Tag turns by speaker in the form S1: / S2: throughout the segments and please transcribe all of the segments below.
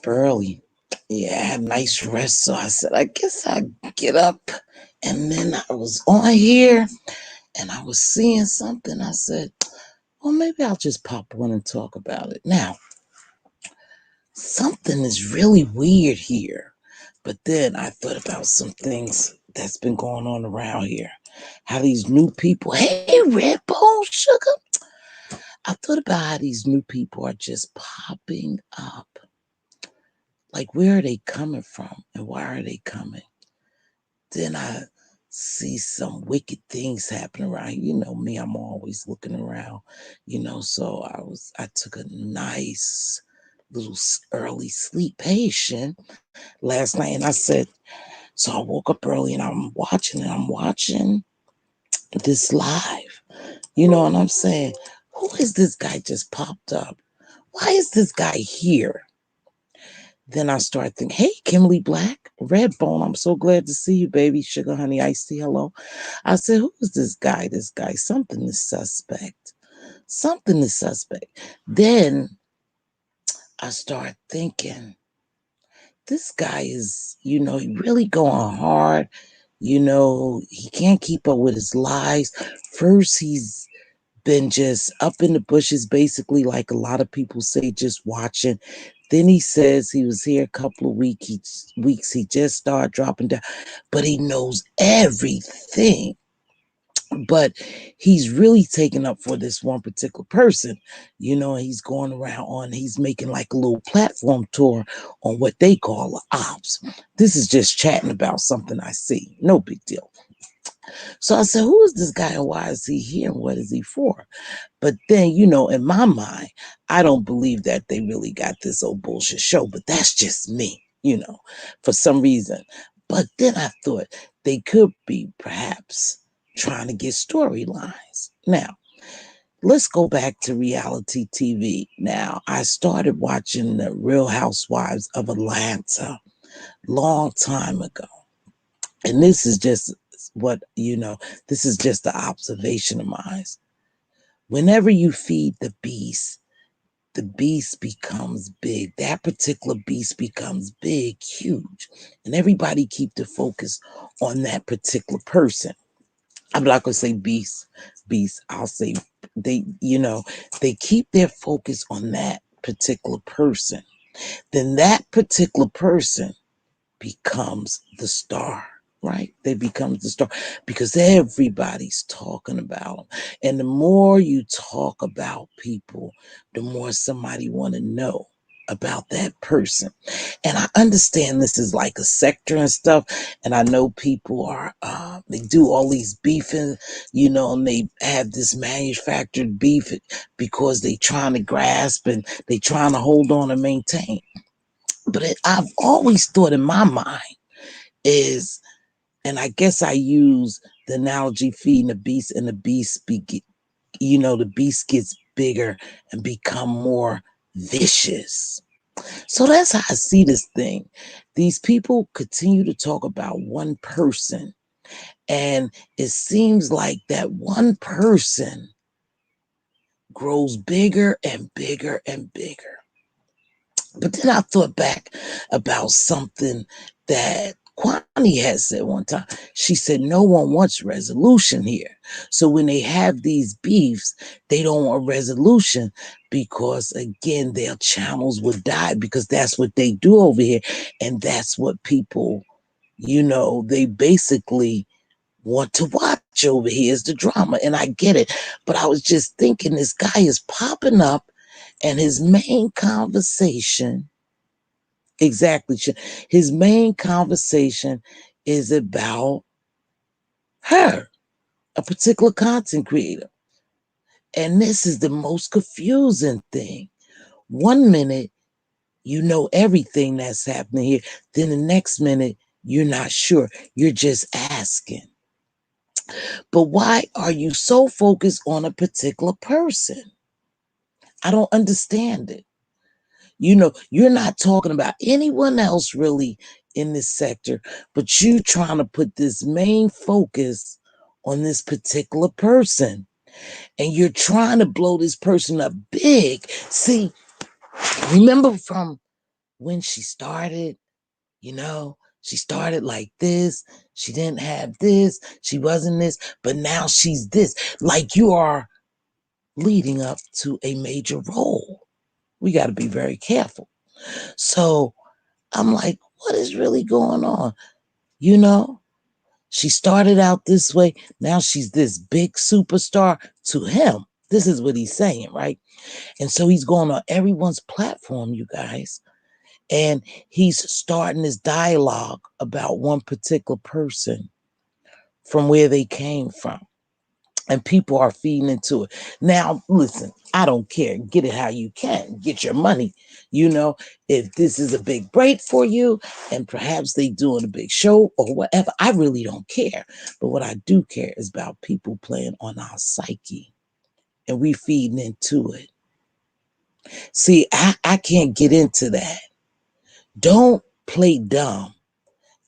S1: up early. Yeah, I had a nice rest. So I said, I guess I'd get up. And then I was on here and I was seeing something. I said, well, maybe I'll just pop on and talk about it. Now, something is really weird here. But then I thought about some things that's been going on around here. How these new people, hey, Red Bull Sugar. I thought about how these new people are just popping up. Like, where are they coming from and why are they coming? Then I see some wicked things happening around. You know me, I'm always looking around, so I took a nice little early sleep patient last night and I said, so I woke up early and I'm watching this live, and I'm saying, who is this guy just popped up? Why is this guy here? Then I started thinking, hey, Kimberly Black, Redbone, I'm so glad to see you, baby. Sugar, honey, iced tea, hello. I said, who is this guy? This guy, something is suspect. Something is suspect. Then I started thinking, this guy is, he really going hard. He can't keep up with his lies. First, he's been just up in the bushes, basically, like a lot of people say, just watching. Then he says he was here a couple of weeks. He just started dropping down, but he knows everything. But he's really taken up for this one particular person. He's going around he's making like a little platform tour on what they call the ops. This is just chatting about something I see. No big deal. So I said, who is this guy and why is he here and what is he for? But then, in my mind, I don't believe that they really got this old bullshit show, but that's just me, for some reason. But then I thought they could be perhaps trying to get storylines. Now, let's go back to reality TV. Now, I started watching the Real Housewives of Atlanta long time ago. And this is just this is just the observation of mine. Whenever you feed the beast becomes big. That particular beast becomes big, huge. And everybody keep the focus on that particular person. I'm not going to say beast. I'll say they keep their focus on that particular person. Then that particular person becomes the star, right? They become the star because everybody's talking about them. And the more you talk about people, the more somebody want to know about that person. And I understand this is like a sector and stuff. And I know people are, they do all these beefing, and they have this manufactured beef because they trying to grasp and they trying to hold on and maintain. But I've always thought in my mind is, and I guess I use the analogy feeding the beast, and the beast the beast gets bigger and become more vicious. So that's how I see this thing. These people continue to talk about one person, and it seems like that one person grows bigger and bigger and bigger. But then I thought back about something that Kwani had said one time. She said, no one wants resolution here. So when they have these beefs, they don't want resolution because, again, their channels would die because that's what they do over here. And that's what people, they basically want to watch over here is the drama. And I get it. But I was just thinking this guy is popping up and his main conversation, exactly, his main conversation is about her, a particular content creator. And this is the most confusing thing. One minute, you know everything that's happening here. Then the next minute, you're not sure. You're just asking. But why are you so focused on a particular person? I don't understand it. You're not talking about anyone else really in this sector, but you trying to put this main focus on this particular person. And you're trying to blow this person up big. See, remember from when she started, you know, she started like this. She didn't have this. She wasn't this, but now she's this. Like you are leading up to a major role. We got to be very careful. So I'm like, what is really going on? You know, she started out this way. Now she's this big superstar to him. This is what he's saying, right? And so he's going on everyone's platform, you guys. And he's starting this dialogue about one particular person from where they came from. And people are feeding into it. Now, listen, I don't care. Get it how you can. Get your money. You know, if this is a big break for you and perhaps they doing a big show or whatever, I really don't care. But what I do care is about people playing on our psyche and we feeding into it. See, I can't get into that. Don't play dumb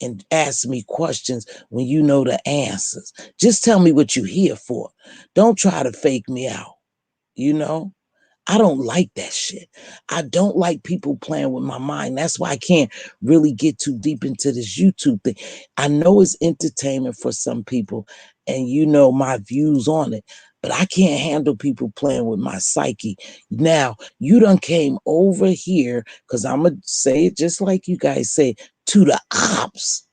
S1: and ask me questions when you know the answers. Just tell me what you're here for. Don't try to fake me out. You know, I don't like that shit. I don't like people playing with my mind. That's why I can't really get too deep into this YouTube thing. I know it's entertainment for some people, and you know my views on it, but I can't handle people playing with my psyche. Now, you done came over here, because I'm going to say it just like you guys say, to the ops,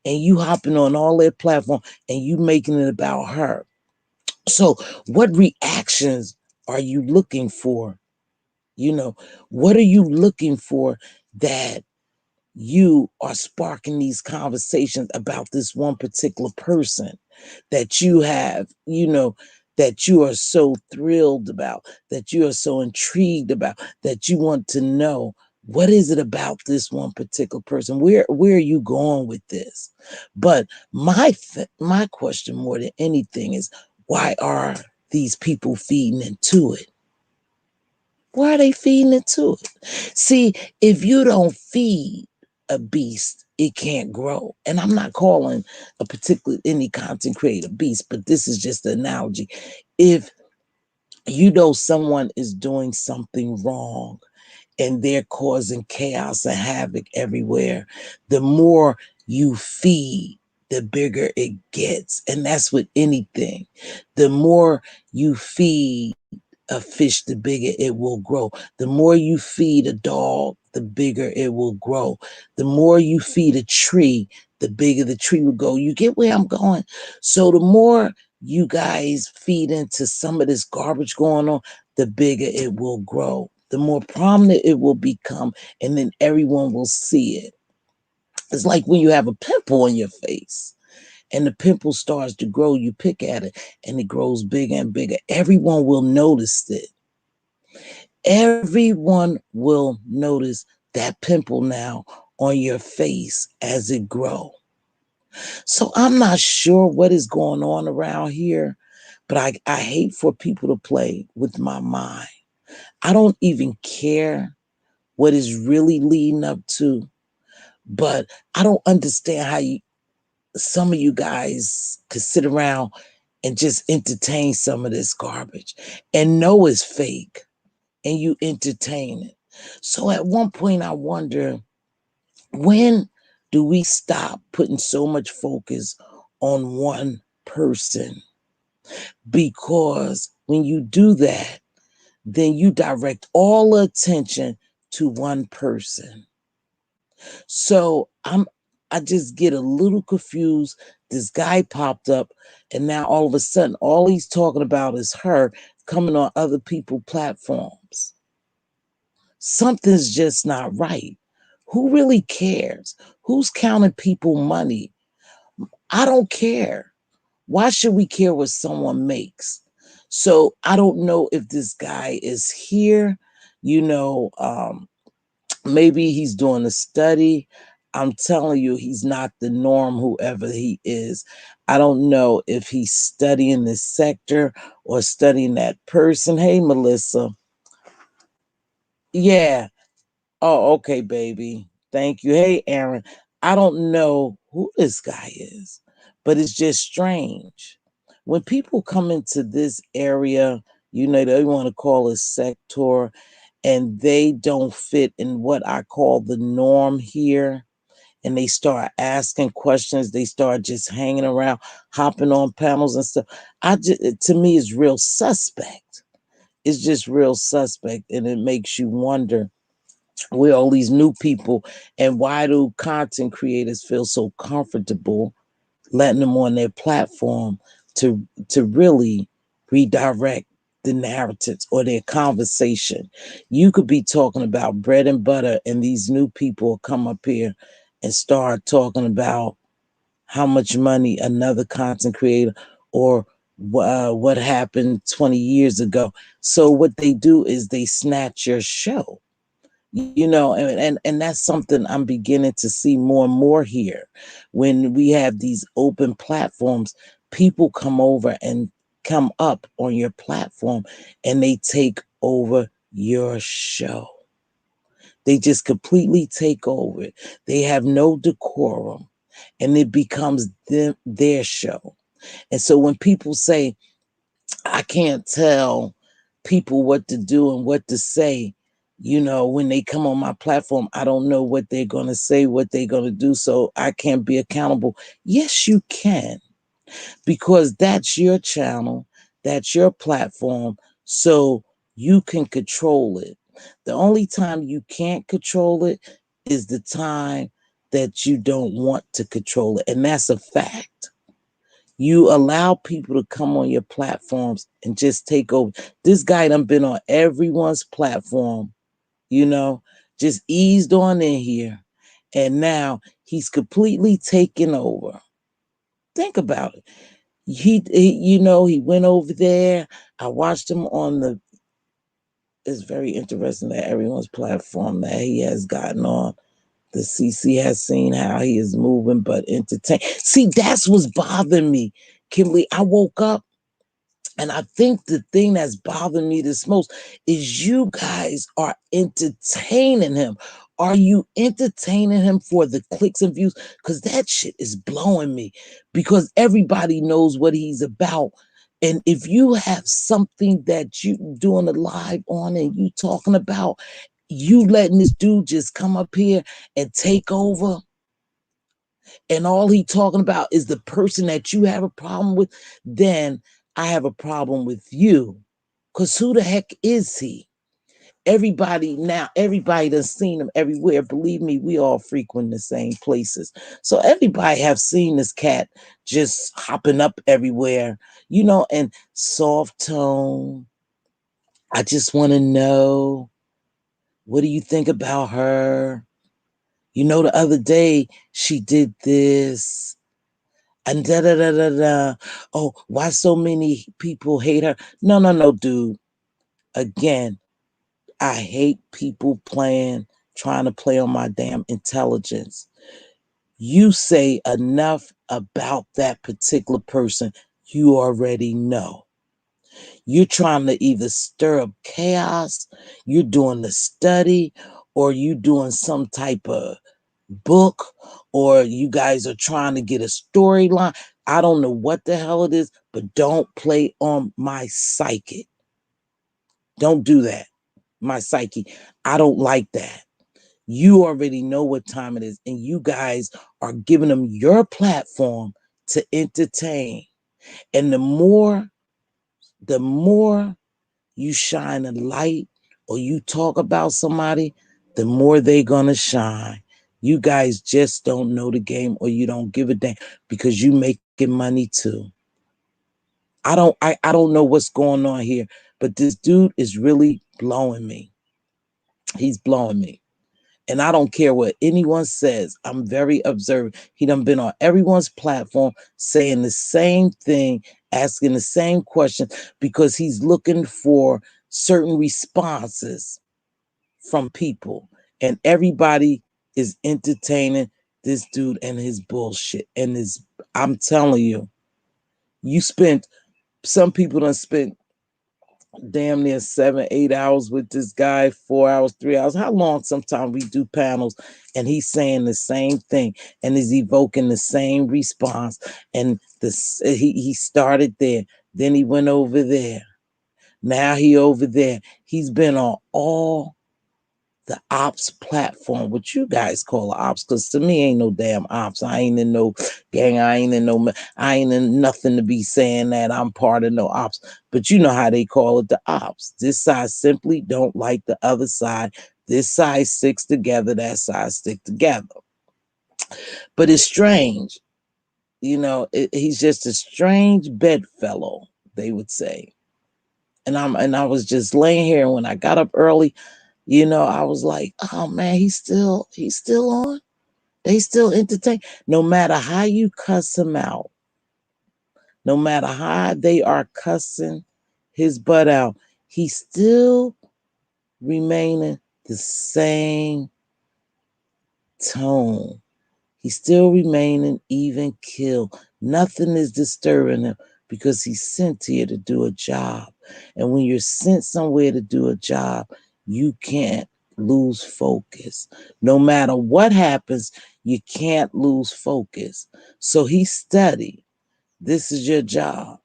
S1: and you hopping on all their platform, and you making it about her. So what reactions are you looking for? You know, what are you looking for that you are sparking these conversations about this one particular person that you have, you know, that you are so thrilled about, that you are so intrigued about, that you want to know what is it about this one particular person? Where are you going with this? But my question more than anything is, why are these people feeding into it? Why are they feeding into it? See, if you don't feed a beast, it can't grow. And I'm not calling a particular any content creator beast, but this is just an analogy. If you know someone is doing something wrong and they're causing chaos and havoc everywhere, the more you feed, the bigger it gets. And that's with anything. The more you feed a fish, the bigger it will grow. The more you feed a dog, the bigger it will grow. The more you feed a tree, the bigger the tree will go. You get where I'm going? So the more you guys feed into some of this garbage going on, the bigger it will grow. The more prominent it will become, and then everyone will see it. It's like when you have a pimple on your face and the pimple starts to grow, you pick at it and it grows bigger and bigger. Everyone will notice it. Everyone will notice that pimple now on your face as it grows. So I'm not sure what is going on around here, but I hate for people to play with my mind. I don't even care what is really leading up to, but I don't understand how some of you guys could sit around and just entertain some of this garbage and know it's fake and you entertain it. So at one point I wonder, when do we stop putting so much focus on one person? Because when you do that, then you direct all the attention to one person. So I just get a little confused. This guy popped up, and now all of a sudden, all he's talking about is her coming on other people's platforms. Something's just not right. Who really cares? Who's counting people money? I don't care. Why should we care what someone makes? So I don't know if this guy is here, you know, maybe he's doing a study. I'm telling you, he's not the norm, whoever he is. I don't know if he's studying this sector or studying that person. Hey, Melissa. Yeah. Oh, okay, baby. Thank you. Hey, Aaron. I don't know who this guy is, but it's just strange. When people come into this area, you know, they want to call it sector, and they don't fit in what I call the norm here, and they start asking questions, they start just hanging around, hopping on panels and stuff, to me, it's real suspect. It's just real suspect, and it makes you wonder where all these new people, and why do content creators feel so comfortable letting them on their platform to really redirect the narratives or their conversation. You could be talking about bread and butter, and these new people come up here and start talking about how much money another content creator, or what happened 20 years ago. So what they do is they snatch your show, and that's something I'm beginning to see more and more here. When we have these open platforms, people come over and come up on your platform, and they take over your show. They just completely take over it. They have no decorum, and it becomes their show. And so when people say, I can't tell people what to do and what to say, when they come on my platform, I don't know what they're going to say, what they're going to do, so I can't be accountable. Yes, you can, because that's your channel, that's your platform, so you can control it. The only time you can't control it is the time that you don't want to control it, and that's a fact. You allow people to come on your platforms and just take over. This guy done been on everyone's platform, just eased on in here, and now he's completely taken over. Think about it. He went over there. I watched him on it's very interesting that everyone's platform that he has gotten on. The CC has seen how he is moving, but entertain. See, that's what's bothering me, Kimberly. I woke up, and I think the thing that's bothering me this most is you guys are entertaining him. Are you entertaining him for the clicks and views? Because that shit is blowing me, because everybody knows what he's about. And if you have something that you doing a live on and you talking about, you letting this dude just come up here and take over, and all he talking about is the person that you have a problem with, then I have a problem with you. Because who the heck is he? Everybody that's seen him everywhere. Believe me, we all frequent the same places. So everybody have seen this cat just hopping up everywhere, and soft tone. I just want to know, what do you think about her? The other day she did this. And da da da da da. Oh, why so many people hate her? No, no, no, dude. Again, I hate people trying to play on my damn intelligence. You say enough about that particular person, you already know. You're trying to either stir up chaos, you're doing the study, or you doing some type of book, or you guys are trying to get a storyline. I don't know what the hell it is, but don't play on my psyche. Don't do that. My psyche. I don't like that. You already know what time it is, and you guys are giving them your platform to entertain. And the more you shine a light or you talk about somebody, the more they're going to shine. You guys just don't know the game, or you don't give a damn, because you making money too. I don't know what's going on here, but this dude is really blowing me. He's blowing me. And I don't care what anyone says. I'm very observant. He done been on everyone's platform saying the same thing, asking the same question, because he's looking for certain responses from people. And everybody is entertaining this dude and his bullshit. And I'm telling you, some people done spent damn near 7, 8 hours with this guy, 4 hours, 3 hours. How long sometimes we do panels and he's saying the same thing and is evoking the same response. And he started there, then he went over there. Now he over there. He's been on all the ops platform, what you guys call ops, because to me ain't no damn ops. I ain't in no gang. I ain't in nothing to be saying that I'm part of no ops. But you know how they call it, the ops. This side simply don't like the other side. This side sticks together. That side stick together. But it's strange. He's just a strange bedfellow, they would say. And I was just laying here, and when I got up early, I was like, oh man, he's still on. They still entertain. No matter how you cuss him out, no matter how they are cussing his butt out, he's still remaining the same tone. He's still remaining even keel. Nothing is disturbing him because he's sent here to do a job. And when you're sent somewhere to do a job, you can't lose focus. No matter what happens, you can't lose focus. So he studied. This is your job.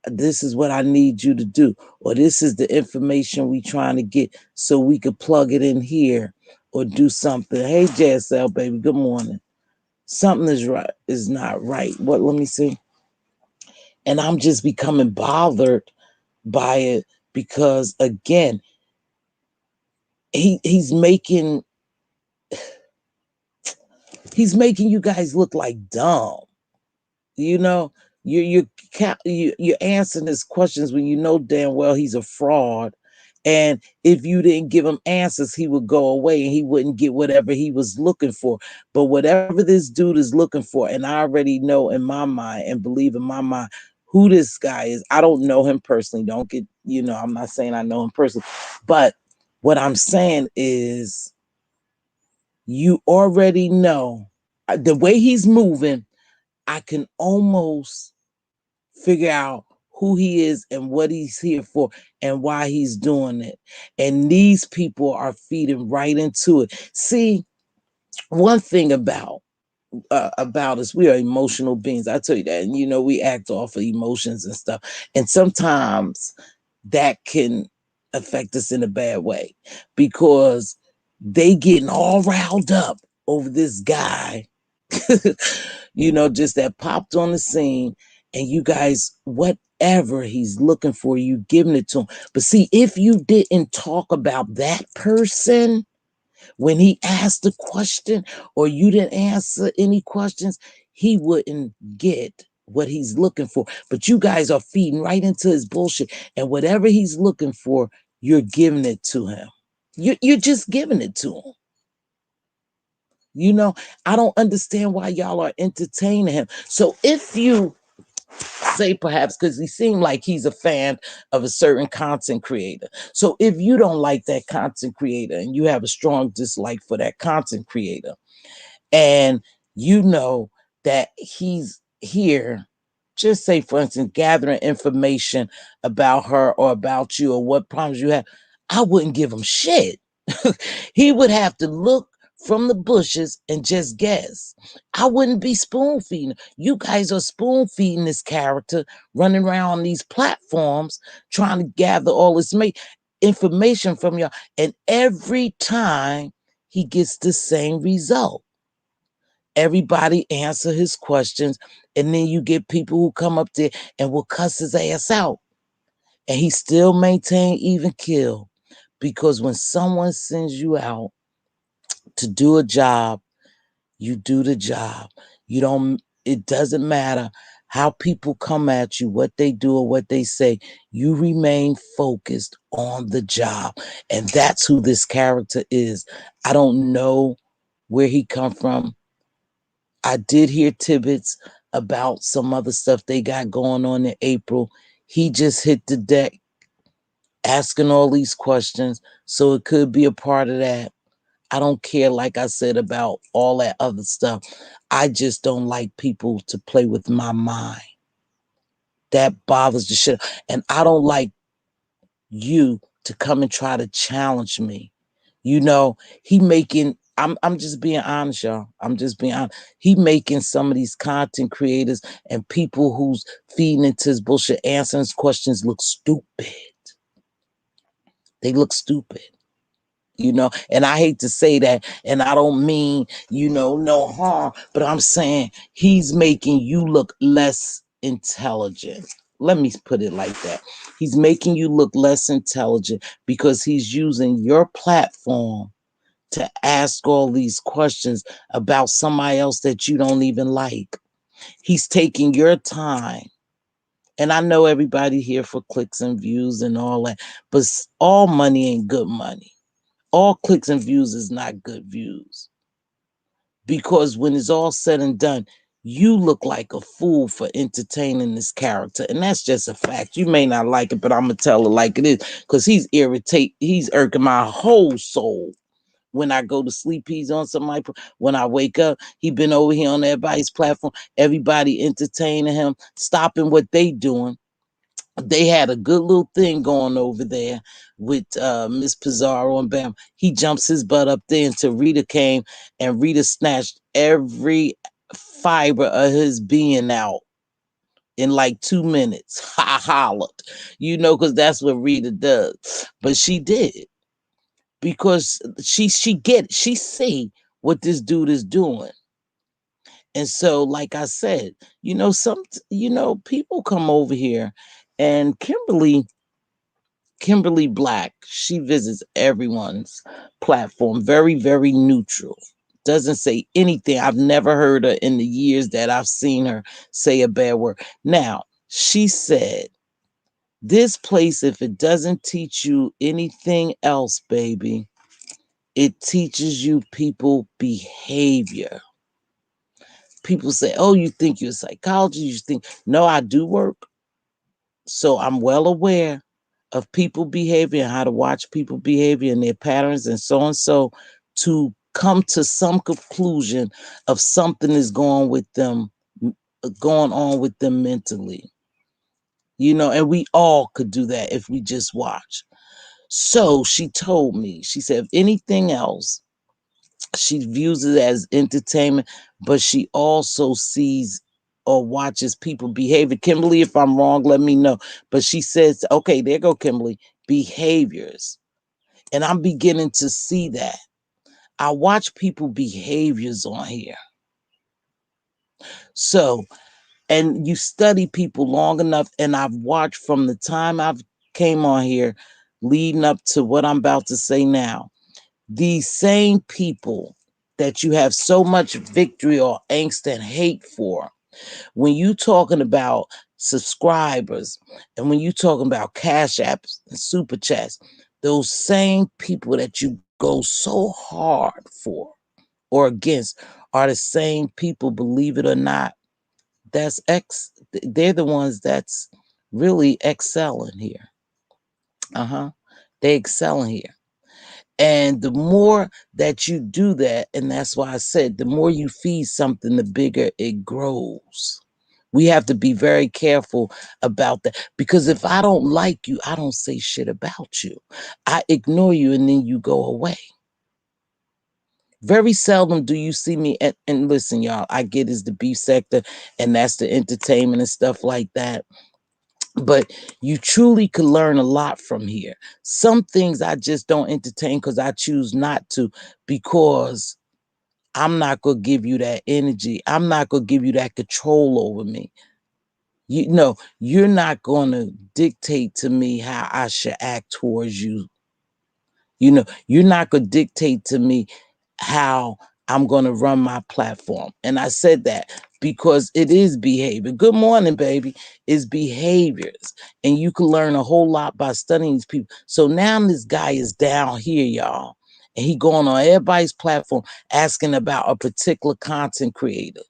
S1: This is what I need you to do. Or this is the information we trying to get so we could plug it in here or do something. Hey, JSL, baby, good morning. Something is not right. What? Let me see. And I'm just becoming bothered by it because again, he's making you guys look like dumb. You know, you're answering his questions when you know damn well he's a fraud. And if you didn't give him answers, he would go away and he wouldn't get whatever he was looking for. But whatever this dude is looking for, and I already know in my mind and believe in my mind who this guy is. I don't know him personally. Don't get, I'm not saying I know him personally. But what I'm saying is you already know the way he's moving. I can almost figure out who he is and what he's here for and why he's doing it. And these people are feeding right into it. See, one thing about us, we are emotional beings. I tell you that. And we act off of emotions and stuff. And sometimes that can affect us in a bad way because they getting all riled up over this guy just that popped on the scene, and you guys, whatever he's looking for, you giving it to him. But see, if you didn't talk about that person when he asked the question, or you didn't answer any questions, he wouldn't get what he's looking for. But you guys are feeding right into his bullshit, and whatever he's looking for, you're giving it to him. You're just giving it to him. I don't understand why y'all are entertaining him. So if you say perhaps because he seemed like he's a fan of a certain content creator. So if you don't like that content creator and you have a strong dislike for that content creator, and you know that he's here, just say for instance, gathering information about her or about you or what problems you have, I wouldn't give him shit. He would have to look from the bushes and just guess. I wouldn't be spoon feeding. You guys are spoon feeding this character, running around on these platforms, trying to gather all this information from y'all. And every time he gets the same result. Everybody answer his questions, and then you get people who come up there and will cuss his ass out. And he still maintain even kill. Because when someone sends you out to do a job, you do the job. It doesn't matter how people come at you, what they do or what they say. You remain focused on the job. And that's who this character is. I don't know where he come from. I did hear tidbits about some other stuff they got going on in April. He just hit the deck asking all these questions. So it could be a part of that. I don't care, like I said, about all that other stuff. I just don't like people to play with my mind. That bothers the shit. And I don't like you to come and try to challenge me. I'm just being honest, y'all. I'm just being honest. He making some of these content creators and people who's feeding into his bullshit, answering his questions look stupid. They look stupid. And I hate to say that, and I don't mean, no harm, but I'm saying he's making you look less intelligent. Let me put it like that. He's making you look less intelligent because he's using your platform to ask all these questions about somebody else that you don't even like. He's taking your time. And I know everybody here for clicks and views and all that, but all money ain't good money. All clicks and views is not good views. Because when it's all said and done, you look like a fool for entertaining this character. And that's just a fact. You may not like it, but I'm going to tell it like it is. Because he's irking my whole soul. When I go to sleep, he's on somebody. When I wake up, he been over here on everybody's platform. Everybody entertaining him, stopping what they doing. They had a good little thing going over there with Miss Pizarro and Bam. He jumps his butt up there until Rita came, and Rita snatched every fiber of his being out in like 2 minutes. Hollered, because that's what Rita does. But she did, because she see what this dude is doing. And so, like I said, people come over here, and Kimberly Black, she visits everyone's platform, very, very neutral. Doesn't say anything. I've never heard her in the years that I've seen her say a bad word. Now, she said, this place, if it doesn't teach you anything else, baby, it teaches you people behavior. People say, oh, you think you're a psychologist? You think, no, I do work. So I'm well aware of people behavior and how to watch people behavior and their patterns and so to come to some conclusion of something is going on with them mentally. And we all could do that if we just watch. So she told me, she said, if anything else, she views it as entertainment, but she also sees or watches people behavior. Kimberly, if I'm wrong, let me know. But she says, okay, there go Kimberly, behaviors. And I'm beginning to see that. I watch people behaviors on here. So, and you study people long enough, and I've watched from the time I've came on here leading up to what I'm about to say now. These same people that you have so much victory or angst and hate for, when you talking about subscribers and when you talking about cash apps and super chats, those same people that you go so hard for or against are the same people, believe it or not, they're the ones that's really excelling here. They excelling here. And the more that you do that, and that's why I said, the more you feed something, the bigger it grows. We have to be very careful about that, because if I don't like you, I don't say shit about you. I ignore you and then you go away. Very seldom do you see me, and listen, y'all, I get it's the beef sector and that's the entertainment and stuff like that. But you truly could learn a lot from here. Some things I just don't entertain because I choose not to, because I'm not going to give you that energy. I'm not going to give you that control over me. You're not going to dictate to me how I should act towards you. You're not going to dictate to me how I'm going to run my platform. And I said that because it is behavior. Good morning, baby. It's behaviors. And you can learn a whole lot by studying these people. So now this guy is down here, y'all. And he going on everybody's platform asking about a particular content creator.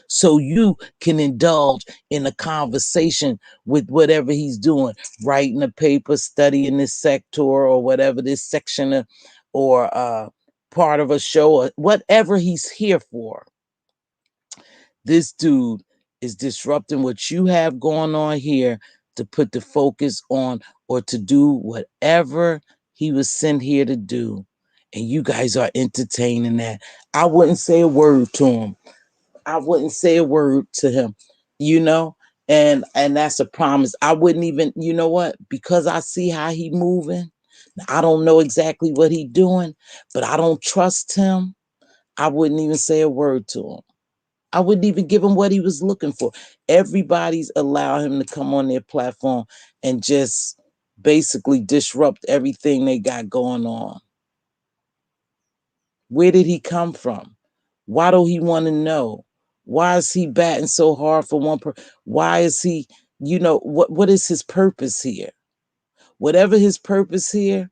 S1: So you can indulge in a conversation with whatever he's doing, writing a paper, studying this sector or whatever, this section of, or part of a show, or whatever he's here for. This dude is disrupting what you have going on here to put the focus on or to do whatever he was sent here to do. And you guys are entertaining that. I wouldn't say a word to him. I wouldn't say a word to him, you know, and that's a promise. I wouldn't even, you know what, because I see how he moving, I don't know exactly what he's doing, but I don't trust him. I wouldn't even say a word to him. I wouldn't even give him what he was looking for. Everybody's allowed him to come on their platform and just basically disrupt everything they got going on. Where did he come from? Why do he want to know? Why is he batting so hard for one person? Why is he, what is his purpose here? Whatever his purpose here,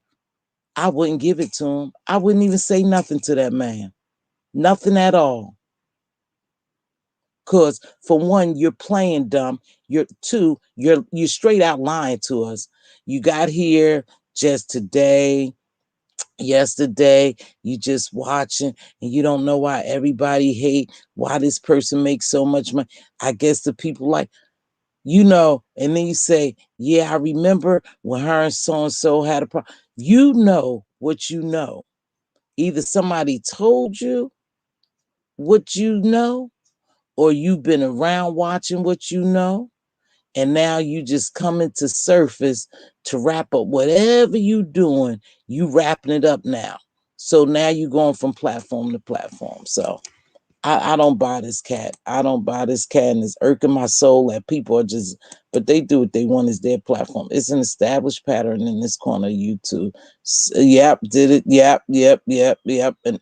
S1: I wouldn't give it to him. I wouldn't even say nothing to that man. Nothing at all. Cause for one, you're playing dumb. You're straight out lying to us. You got here just today, yesterday, you just watching and you don't know why everybody hate, why this person makes so much money. I guess the people like, and then you say, yeah, I remember when her and so had a problem. You know what you know. Either somebody told you what you know, or you've been around watching what you know, and now you just coming to surface to wrap up whatever you doing, you wrapping it up now. So now you going from platform to platform. So I don't buy this cat. I don't buy this cat, and it's irking my soul that people are just, but they do what they want, is their platform. It's an established pattern in this corner of YouTube. Yep, did it. Yep. And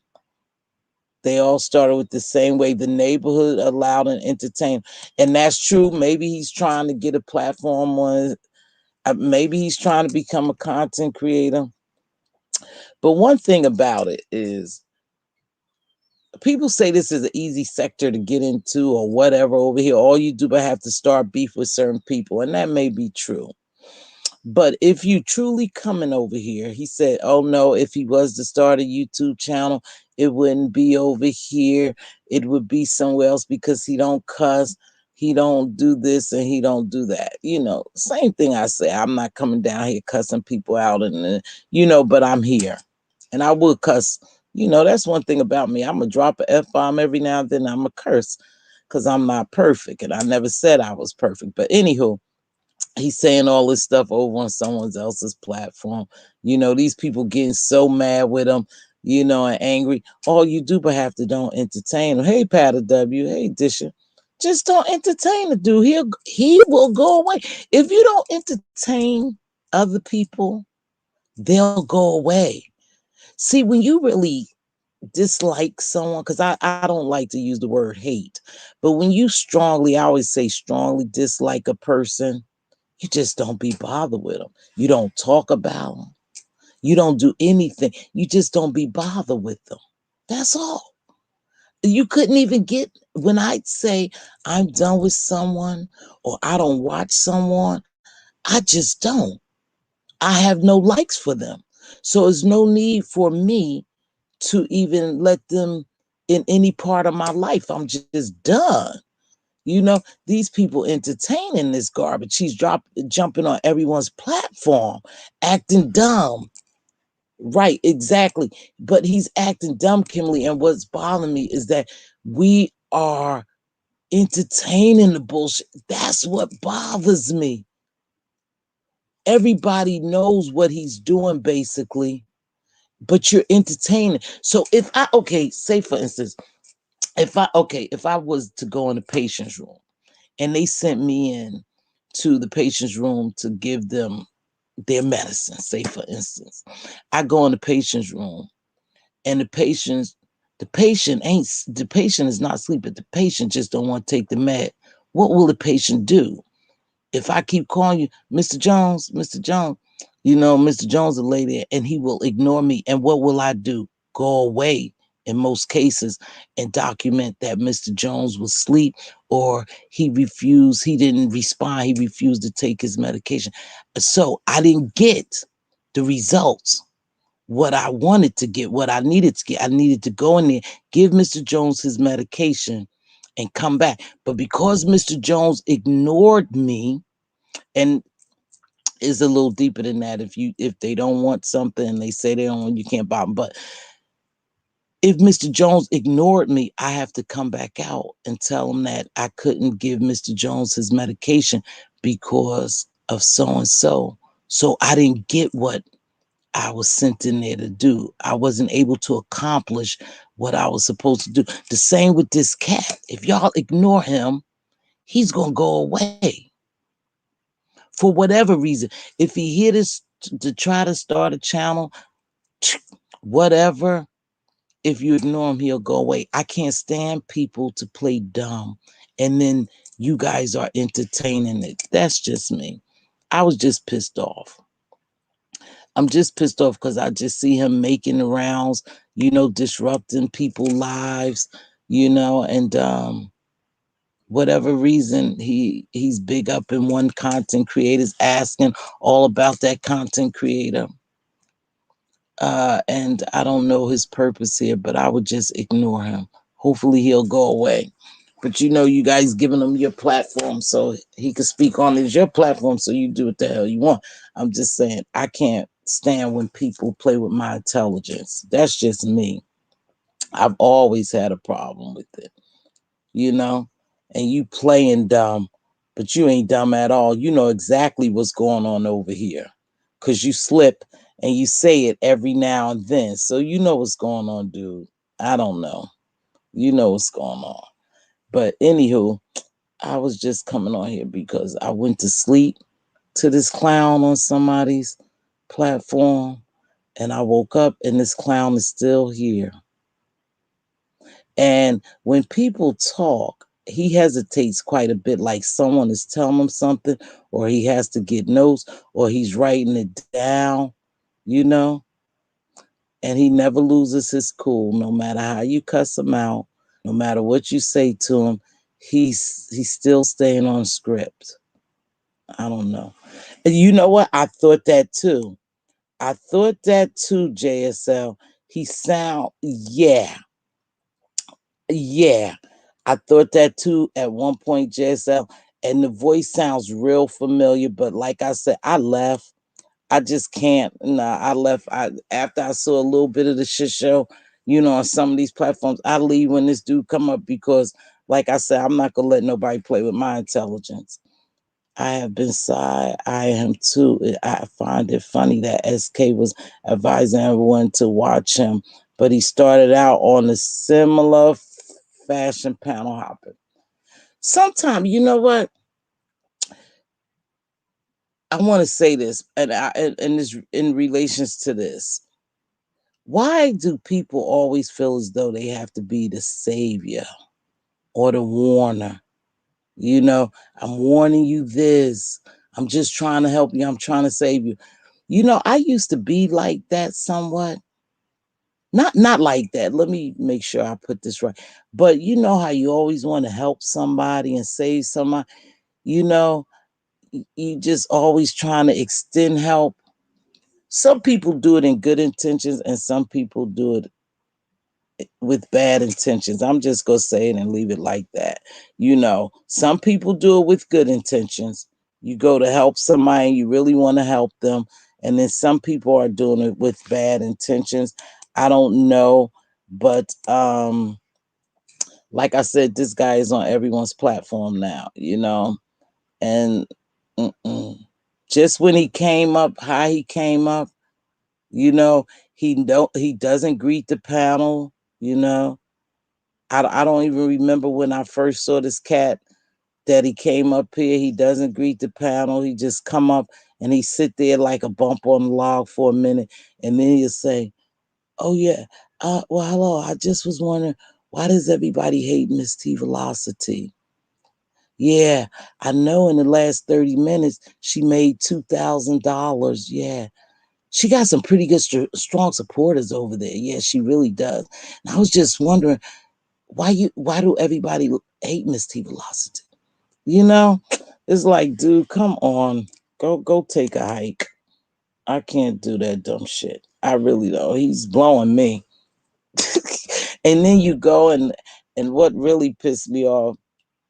S1: they all started with the same way. The neighborhood allowed and entertained. And that's true. Maybe he's trying to get a platform on, maybe he's trying to become a content creator. But one thing about it is, people say this is an easy sector to get into or whatever over here. All you do but have to start beef with certain people. And that may be true. But if you truly coming over here, he said, oh no, if he was to start a YouTube channel, it wouldn't be over here. It would be somewhere else because he don't cuss, he don't do this, and he don't do that. Same thing I say. I'm not coming down here cussing people out but I'm here. And I will cuss. That's one thing about me. I'm going to drop an F-bomb every now and then. I'm going to curse because I'm not perfect. And I never said I was perfect. But anywho, he's saying all this stuff over on someone else's platform. These people getting so mad with him, and angry. All you do but have to don't entertain him. Hey, Patter W. Hey, Disha. Just don't entertain the dude. He will go away. If you don't entertain other people, they'll go away. See, when you really dislike someone, because I don't like to use the word hate, but when you strongly, I always say strongly dislike a person, you just don't be bothered with them. You don't talk about them. You don't do anything. You just don't be bothered with them. That's all. You couldn't even get, when I say I'm done with someone or I don't watch someone, I just don't. I have no likes for them. So there's no need for me to even let them in any part of my life. I'm just done. These people entertaining this garbage. He's jumping on everyone's platform, acting dumb. Right, exactly. But he's acting dumb, Kimberly. And what's bothering me is that we are entertaining the bullshit. That's what bothers me. Everybody knows what he's doing, basically, but you're entertaining. So say for instance, if I was to go in the patient's room and they sent me in to the patient's room to give them their medicine, say for instance, I go in the patient's room and the patient is not sleeping. The patient just don't want to take the med. What will the patient do? If I keep calling you, Mr. Jones, Mr. Jones will lay there and he will ignore me. And what will I do? Go away in most cases and document that Mr. Jones was asleep or he didn't respond, he refused to take his medication. So I didn't get the results, what I wanted to get, what I needed to get. I needed to go in there, give Mr. Jones his medication and come back. But because Mr. Jones ignored me, and is a little deeper than that. If they don't want something and they say they don't want, you can't buy them. But if Mr. Jones ignored me, I have to come back out and tell him that I couldn't give Mr. Jones his medication because of so and so. So I didn't get what I was sent in there to do. I wasn't able to accomplish what I was supposed to do. The same with this cat. If y'all ignore him, he's going to go away for whatever reason. If he hit us to try to start a channel, whatever, if you ignore him, he'll go away. I can't stand people to play dumb and then you guys are entertaining it. That's just me. I was just pissed off. I'm just pissed off because I just see him making the rounds, disrupting people's lives, and whatever reason he's big up in one content creator's asking all about that content creator. And I don't know his purpose here, but I would just ignore him. Hopefully he'll go away. But you guys giving him your platform so he can speak on it. It's your platform, so you do what the hell you want. I'm just saying, I can't stand when people play with my intelligence. That's just me. I've always had a problem with it, you know? And you playing dumb, but you ain't dumb at all. You know exactly what's going on over here because you slip and you say it every now and then. So you know what's going on, dude. I don't know. You know what's going on. But anywho, I was just coming on here because I went to sleep to this clown on somebody's platform and I woke up and this clown is still here. And when people talk, he hesitates quite a bit, like someone is telling him something, or he has to get notes, or he's writing it down, you know? And he never loses his cool, no matter how you cuss him out, no matter what you say to him, he's still staying on script. I don't know. And you know what? I thought that too. I thought that too, JSL. He sound, yeah. I thought that too at one point, JSL. And the voice sounds real familiar, but like I said, I left. I just can't. Nah, I left. After I saw a little bit of the shit show, on some of these platforms, I leave when this dude come up because, like I said, I'm not gonna let nobody play with my intelligence. I have been side. I am too. I find it funny that SK was advising everyone to watch him, but he started out on a similar fashion panel hopping. Sometimes, you know what? I want to say this, and this in relations to this. Why do people always feel as though they have to be the savior or the warner? I'm warning you this. I'm just trying to help you. I'm trying to save you. I used to be like that somewhat. Not like that. Let me make sure I put this right. But you know how you always want to help somebody and save somebody? You know, you just always trying to extend help. Some people do it in good intentions and some people do it with bad intentions. I'm just going to say it and leave it like that. Some people do it with good intentions. You go to help somebody, you really want to help them. And then some people are doing it with bad intentions. I don't know. But like I said, this guy is on everyone's platform now, and just when he came up, how he came up, he doesn't greet the panel, I don't even remember when I first saw this cat that he came up here. He doesn't greet the panel. He just come up and he sit there like a bump on the log for a minute. And then he'll say, oh yeah, well, hello. I just was wondering, why does everybody hate Mz.Teavalocity? Yeah, I know in the last 30 minutes, she made $2,000. Yeah. She got some pretty good, strong supporters over there. Yeah, she really does. And I was just wondering, why do everybody hate Mz.Teavalocity? It's like, dude, come on. Go take a hike. I can't do that dumb shit. I really don't. He's blowing me. And then you go and what really pissed me off,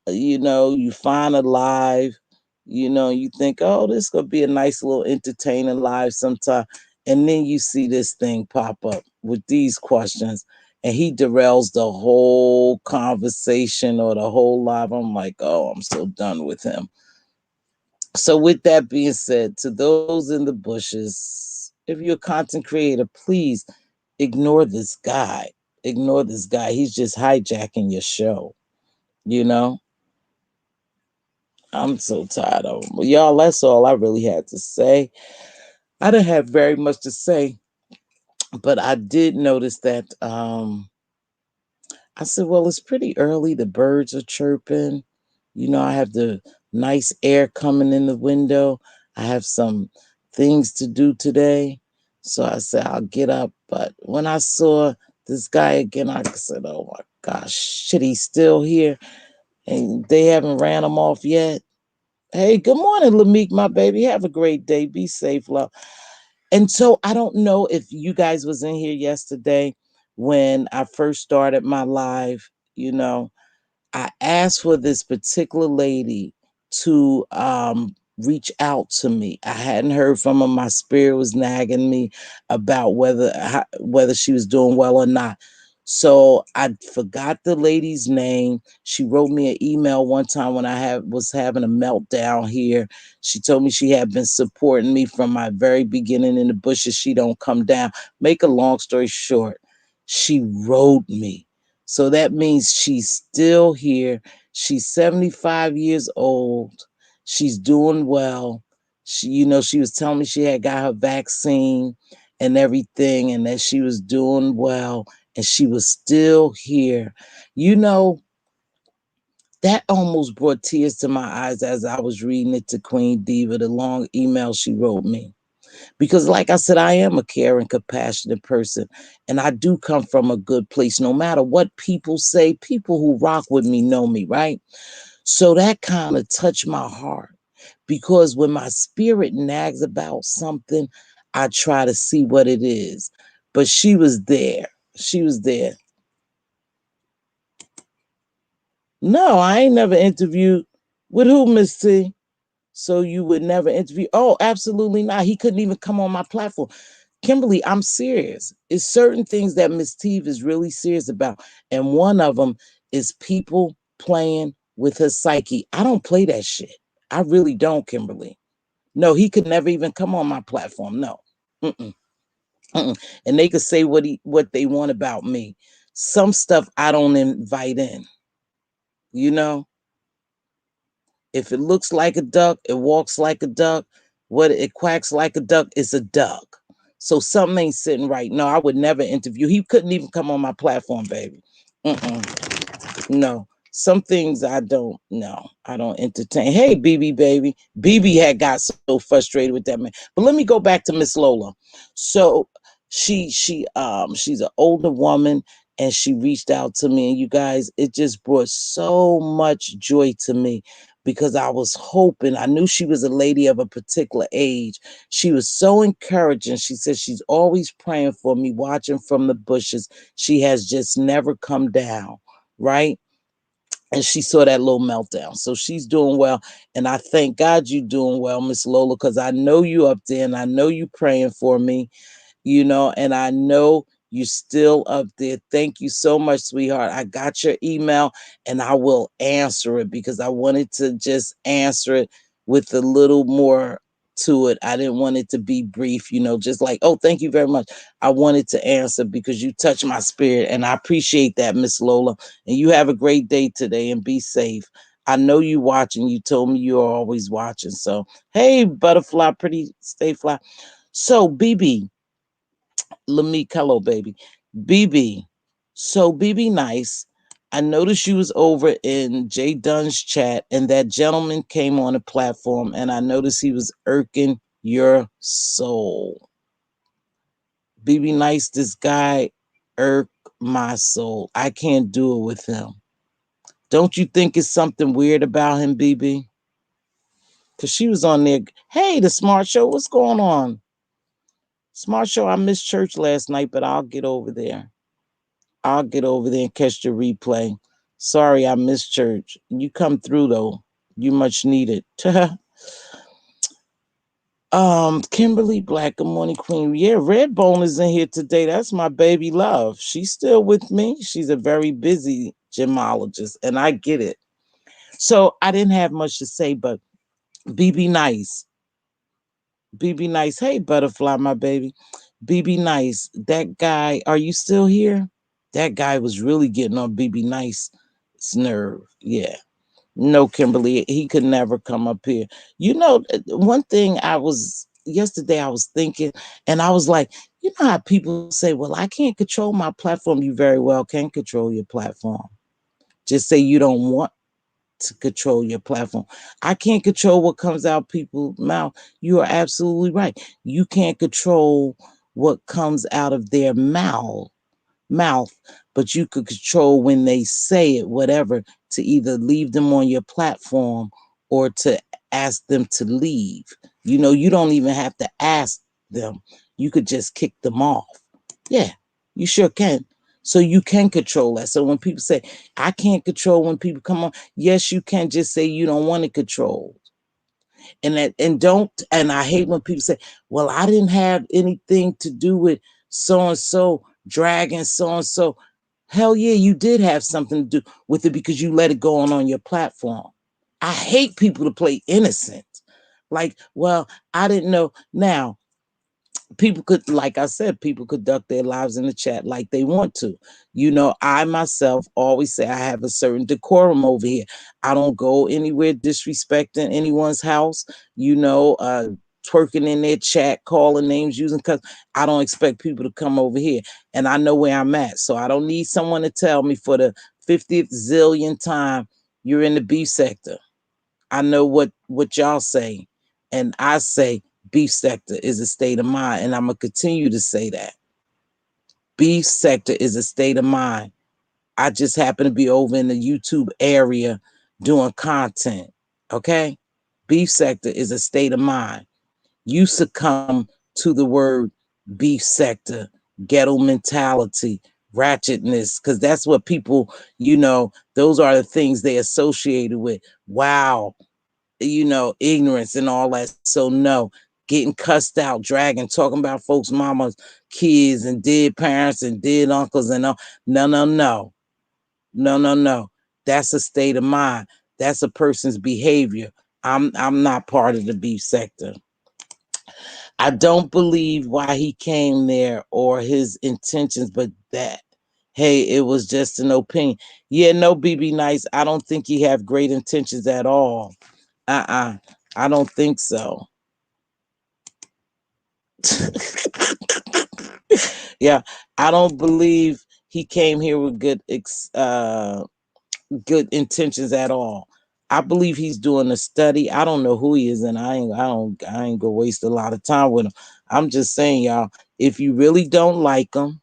S1: you find a live, you think, oh, this gonna be a nice little entertaining live sometime. And then you see this thing pop up with these questions and he derails the whole conversation or the whole live. I'm like, oh, I'm so done with him. So with that being said, to those in the bushes, If you're a content creator, please ignore this guy. Ignore this guy. He's just hijacking your show. You know, I'm so tired of him. Well, y'all, that's all I really had to say. I didn't have very much to say, but I did notice that I said, well, it's pretty early. The birds are chirping. You know, I have the nice air coming in the window. I have some things to do today. So I said, I'll get up. But when I saw this guy again, I said, oh my gosh, shit, he's still here. And they haven't ran him off yet. Hey, good morning, Lameek, my baby. Have a great day. Be safe, love. And so I don't know if you guys was in here yesterday when I first started my live, you know. I asked for this particular lady to reach out to me. I hadn't heard from her. My spirit was nagging me about whether she was doing well or not. So I forgot the lady's name. She wrote me an email one time when was having a meltdown here. She told me she had been supporting me from my very beginning in the bushes. She don't come down. Make a long story short, she wrote me. So that means she's still here. She's 75 years old. She's doing well. She was telling me she had got her vaccine and everything, and that she was doing well, and she was still here. You know, that almost brought tears to my eyes as I was reading it to Queen Diva, the long email she wrote me. Because, like I said, I am a caring, compassionate person, and I do come from a good place. No matter what people say, people who rock with me know me, right? So that kind of touched my heart, because when my spirit nags about something, I try to see what it is. But she was there. She was there. No, I ain't never interviewed. With who, Miss T? So you would never interview? Oh, absolutely not. He couldn't even come on my platform. Kimberly, I'm serious. It's certain things that Miss Teav is really serious about. And one of them is people playing with her psyche. I don't play that shit. I really don't, Kimberly. No, he could never even come on my platform. No. Mm-mm. Mm-mm. And they could say what they want about me. Some stuff I don't invite in. You know? If it looks like a duck, it walks like a duck. What it quacks like a duck, is a duck. So something ain't sitting right. No, I would never interview. He couldn't even come on my platform, baby. No. Some things I don't. No, I don't entertain. Hey, BB baby. BB had got so frustrated with that man. But let me go back to Miss Lola. So she's an older woman, and she reached out to me, and you guys, it just brought so much joy to me, because I was hoping, I knew she was a lady of a particular age. She was so encouraging. She said she's always praying for me, watching from the bushes. She has just never come down, right? And she saw that little meltdown. So she's doing well. And I thank God you're doing well, Miss Lola, because I know you up there, and I know you praying for me, and I know you still up there. Thank you so much, sweetheart. I got your email, and I will answer it, because I wanted to just answer it with a little more to it. I didn't want it to be brief, just like, oh, thank you very much. I wanted to answer because you touched my spirit, and I appreciate that, Miss Lola. And you have a great day today, and be safe. I know you watching. You told me you're always watching. So, hey, butterfly, pretty, stay fly. So, BB, Lameek, hello, baby. BB. So, BB Nice, I noticed you was over in Jay Dunn's chat, and that gentleman came on the platform, and I noticed he was irking your soul. BB Nice, this guy irk my soul. I can't do it with him. Don't you think it's something weird about him, BB? Because she was on there. Hey, the Smart Show, what's going on? Smart Show, I missed church last night, but I'll get over there. I'll get over there and catch the replay. Sorry, I missed church. You come through though. You much needed. Kimberly Black, good morning, Queen. Yeah, Redbone is in here today. That's my baby love. She's still with me. She's a very busy gemologist, and I get it. So I didn't have much to say, but BB Nice. BB Nice. Hey, Butterfly, my baby. BB Nice. That guy, are you still here? That guy was really getting on BB Nice's nerve. Yeah. No, Kimberly, he could never come up here. You know, one thing yesterday I was thinking, and I was like, you know how people say, well, I can't control my platform. You very well can control your platform. Just say you don't want to control your platform. I can't control what comes out people's mouth. You are absolutely right. You can't control what comes out of their mouth, but you could control when they say it, whatever, to either leave them on your platform or to ask them to leave. You know, you don't even have to ask them. You could just kick them off. Yeah, you sure can. So you can control that. So when people say, I can't control when people come on, yes, you can just say you don't want to control. And I hate when people say, well, I didn't have anything to do with so and so dragging so and so. Hell yeah, you did have something to do with it because you let it go on your platform. I hate people to play innocent. Like, well, I didn't know. Now, people could, like I said, people conduct their lives in the chat like they want to. You know, I myself always say I have a certain decorum over here. I don't go anywhere disrespecting anyone's house, you know, twerking in their chat, calling names, using, because I don't expect people to come over here. And I know where I'm at. So I don't need someone to tell me for the 50th zillion time you're in the beef sector. I know what y'all say, and I say beef sector is a state of mind, and I'm gonna continue to say that. Beef sector is a state of mind. I just happen to be over in the YouTube area doing content. Okay? Beef sector is a state of mind. You succumb to the word beef sector, ghetto mentality, ratchetness, because that's what people, you know, those are the things they associated with. Wow, you know, ignorance and all that. So no, getting cussed out, dragging, talking about folks' mamas, kids, and dead parents and dead uncles and all. No, no, no, no, no, no. That's a state of mind. That's a person's behavior. I'm not part of the beef sector. I don't believe why he came there or his intentions, but that, hey, it was just an opinion. Yeah, no, BB Nice. I don't think he have great intentions at all. Uh-uh. I don't think so. Yeah, I don't believe he came here with good intentions at all. I believe he's doing a study. I don't know who he is, and I ain't gonna waste a lot of time with him. I'm just saying, y'all, if you really don't like him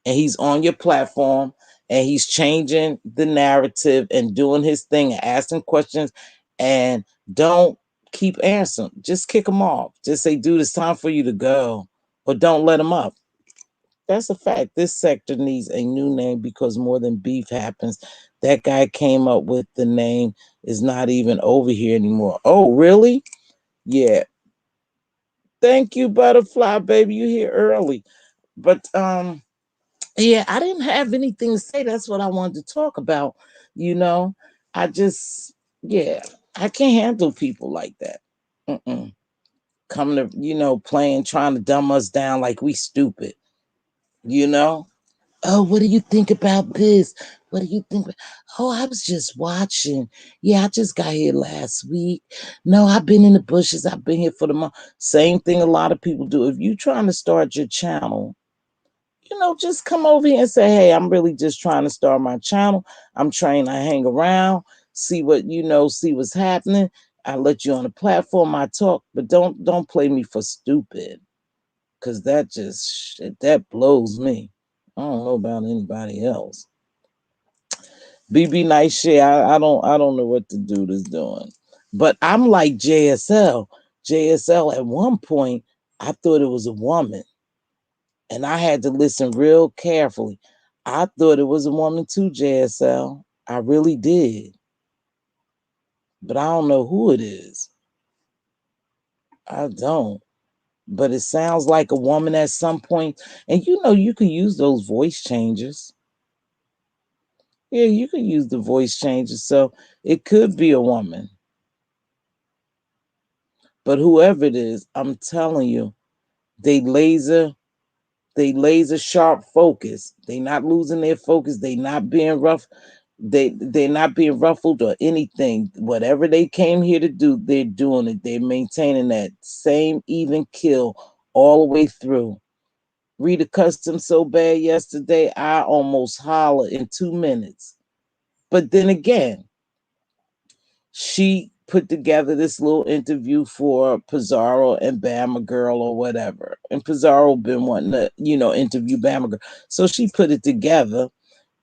S1: and he's on your platform and he's changing the narrative and doing his thing and asking questions, and don't keep answering, just kick him off. Just say, dude, it's time for you to go, or don't let him up. That's a fact. This sector needs a new name because more than beef happens. That guy came up with the name, is not even over here anymore. Oh, really? Yeah. Thank you, Butterfly, baby. You here early. But yeah, I didn't have anything to say. That's what I wanted to talk about. You know, I just, yeah, I can't handle people like that. Mm-mm. Coming to, you know, playing, trying to dumb us down like we stupid, you know? Oh, what do you think about this? What do you think? Oh, I was just watching. Yeah, I just got here last week. No, I've been in the bushes. I've been here for the month. Same thing a lot of people do. If you trying to start your channel, you know, just come over here and say, hey, I'm really just trying to start my channel. I'm trying to hang around, see what, you know, see what's happening. I let you on the platform, I talk, but don't play me for stupid. Cause that just shit, that blows me. I don't know about anybody else. BB Nice shit, I don't know what the dude is doing. But I'm like JSL. JSL at one point, I thought it was a woman. And I had to listen real carefully. I thought it was a woman too, JSL. I really did. But I don't know who it is. I don't. But it sounds like a woman at some point. And you know, you can use those voice changes. Yeah, you can use the voice changes. So it could be a woman. But whoever it is, I'm telling you, they laser they laser sharp focus. They not losing their focus. They not being rough. They're not being ruffled or anything. Whatever they came here to do, they're doing it. They're maintaining that same even kill all the way through. Rita cussed him so bad yesterday, I almost hollered in 2 minutes. But then again, she put together this little interview for Pizarro and Bama Girl or whatever. And Pizarro been wanting to, interview Bama Girl. So she put it together.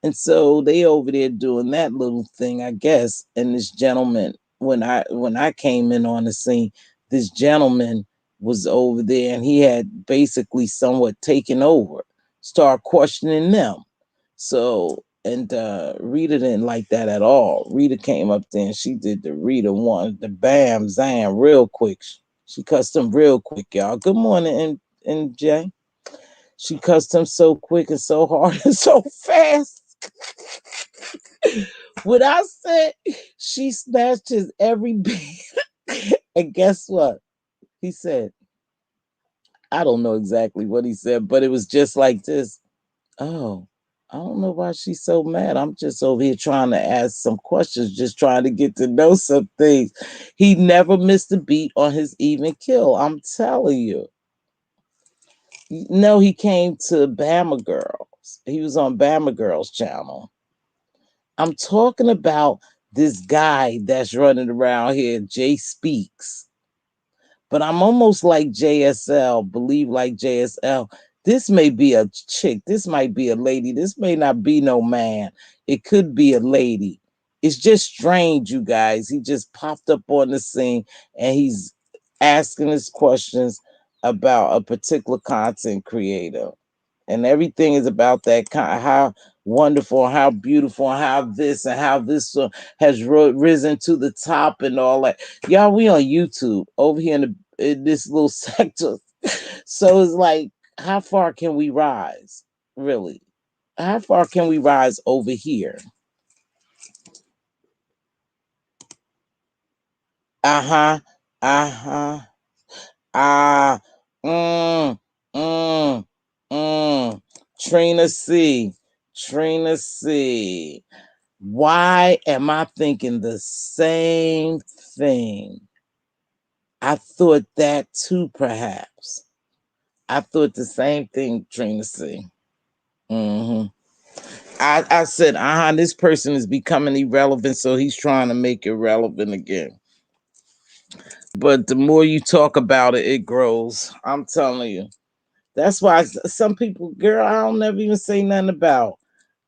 S1: And so they over there doing that little thing, I guess. And this gentleman, when I came in on the scene, this gentleman was over there and he had basically somewhat taken over, start questioning them. So and Rita didn't like that at all. Rita came up there and she did the Rita one, the bam zam real quick. She cussed him real quick, y'all. Good morning, and Jay. She cussed him so quick and so hard and so fast. What I said, she snatched his every beat. And guess what? He said, I don't know exactly what he said, but it was just like this. Oh, I don't know why she's so mad. I'm just over here trying to ask some questions, just trying to get to know some things. He never missed a beat on his even kill. I'm telling you. No, he came to Bama Girls. He was on Bama Girls channel. I'm talking about this guy that's running around here, Jay Speaks. But I'm almost like JSL, believe like JSL. This may be a chick. This might be a lady. This may not be no man. It could be a lady. It's just strange, you guys. He just popped up on the scene and he's asking us questions about a particular content creator. And everything is about that kind, how wonderful, how beautiful, how this and how this has risen to the top and all that. Y'all, we on YouTube over here in this little sector. So it's like, how far can we rise? Really? How far can we rise over here? Uh-huh. Uh-huh. Ah. Mm. Mm. Mm. Trina C. Trina C. Why am I thinking the same thing? I thought that too, perhaps. I thought the same thing, Trina C. hmm I said, this person is becoming irrelevant, so he's trying to make it relevant again. But the more you talk about it, it grows. I'm telling you. That's why some people, girl, I don't never even say nothing about.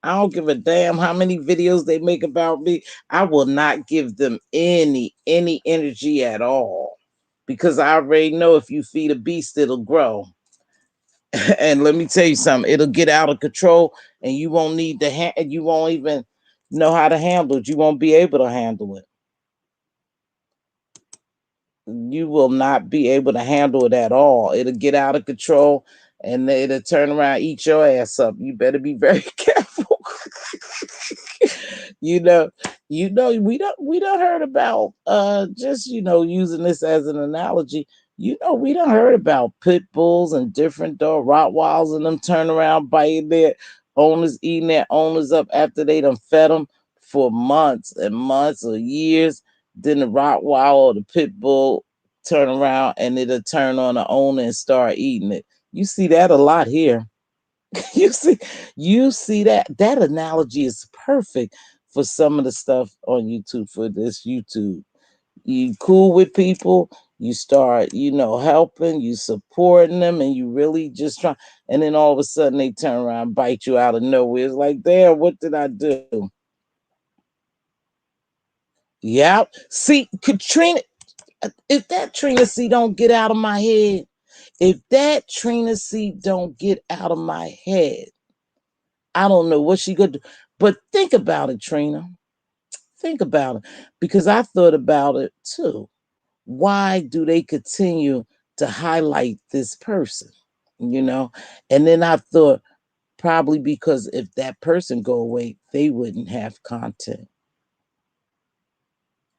S1: I don't give a damn how many videos they make about me. I will not give them any energy at all. Because I already know if you feed a beast, it'll grow. And let me tell you something, it'll get out of control and you won't need to you won't even know how to handle it. You won't be able to handle it. You will not be able to handle it at all. It'll get out of control and it'll turn around, eat your ass up. You better be very careful. you know, we don't heard about just using this as an analogy. We don't heard about pit bulls and different dog Rottweilers and them turn around biting their owners, eating their owners up after they done fed them for months and months or years. Then the Rottweiler or the pit bull turn around and it'll turn on the owner and start eating it. You see that a lot here. you see you see that analogy is perfect for some of the stuff on YouTube, for this YouTube. You cool with people, you start helping, you supporting them, and you really just try, and then all of a sudden they turn around, bite you out of nowhere. It's like, damn, what did I do? Yep. See, Katrina, if that Trina C don't get out of my head, if that Trina C don't get out of my head, I don't know what she could do. But think about it, Trina. Think about it. Because I thought about it too. Why do they continue to highlight this person? You know? And then I thought probably because if that person go away, they wouldn't have content.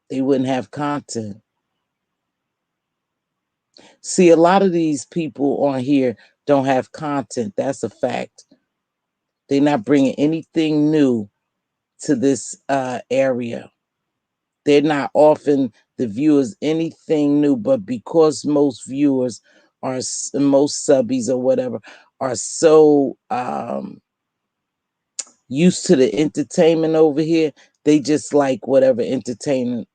S1: They wouldn't have content. See, a lot of these people on here don't have content. That's a fact. They're not bringing anything new to this area. They're not offering the viewers anything new, but because most viewers are, most subbies or whatever, are so used to the entertainment over here, they just like whatever entertainment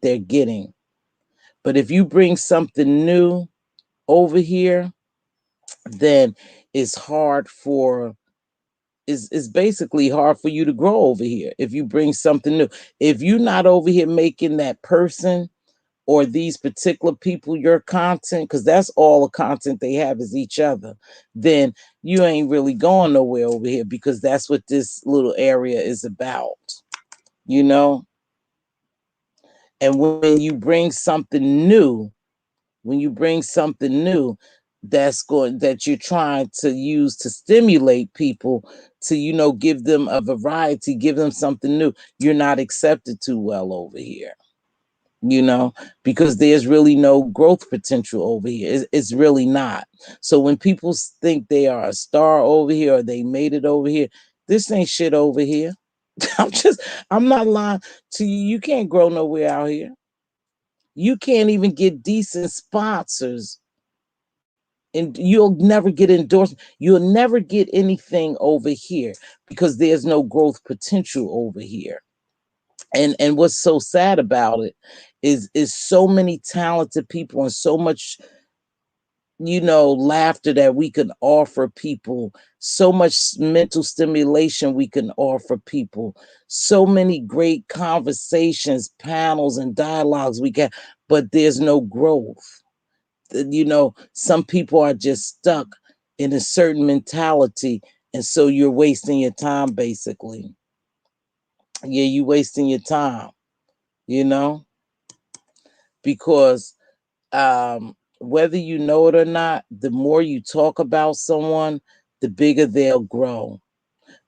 S1: they're getting. But if you bring something new over here, then it's hard for it's basically hard for you to grow over here if you bring something new. If you're not over here making that person or these particular people your content, because that's all the content they have is each other, then you ain't really going nowhere over here, because that's what this little area is about, you know. And when you bring something new, when you bring something new that you're trying to use to stimulate people, to, you know, give them a variety, give them something new, you're not accepted too well over here, you know, because there's really no growth potential over here. It's really not. So when people think they are a star over here or they made it over here, this ain't shit over here. I'm not lying to you. You can't grow nowhere out here. You can't even get decent sponsors, and you'll never get endorsement. You'll never get anything over here because there's no growth potential over here. And what's so sad about it is so many talented people and so much, you know, laughter that we can offer people, so much mental stimulation we can offer people, so many great conversations, panels, and dialogues we get, but there's no growth. You know, some people are just stuck in a certain mentality, and so you're wasting your time, basically. Yeah, you wasting your time, you know, because whether you know it or not, the more you talk about someone, the bigger they'll grow.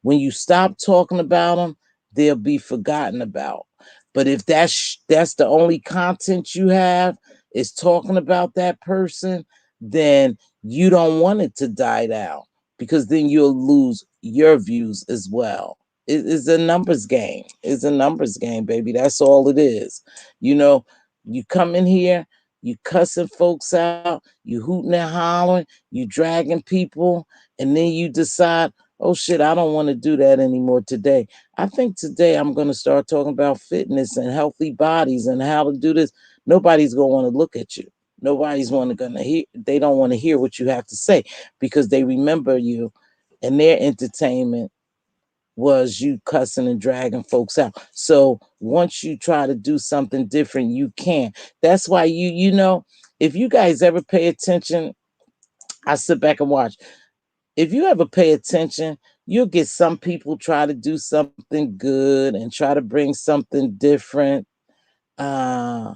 S1: When you stop talking about them, they'll be forgotten about. But if that's the only content you have is talking about that person, then you don't want it to die down, because then you'll lose your views as well. It's a numbers game. It's a numbers game, baby. That's all it is. You know, you come in here, you cussing folks out, you hooting and hollering, you dragging people, and then you decide, oh shit, I don't want to do that anymore today. I think today I'm going to start talking about fitness and healthy bodies and how to do this. Nobody's going to want to look at you. Nobody's going to hear. They don't want to hear what you have to say, because they remember you, and their entertainment was you cussing and dragging folks out. So once you try to do something different, you can't. That's why you know, if you guys ever pay attention, I sit back and watch. If you ever pay attention, you'll get some people try to do something good and try to bring something different. Uh,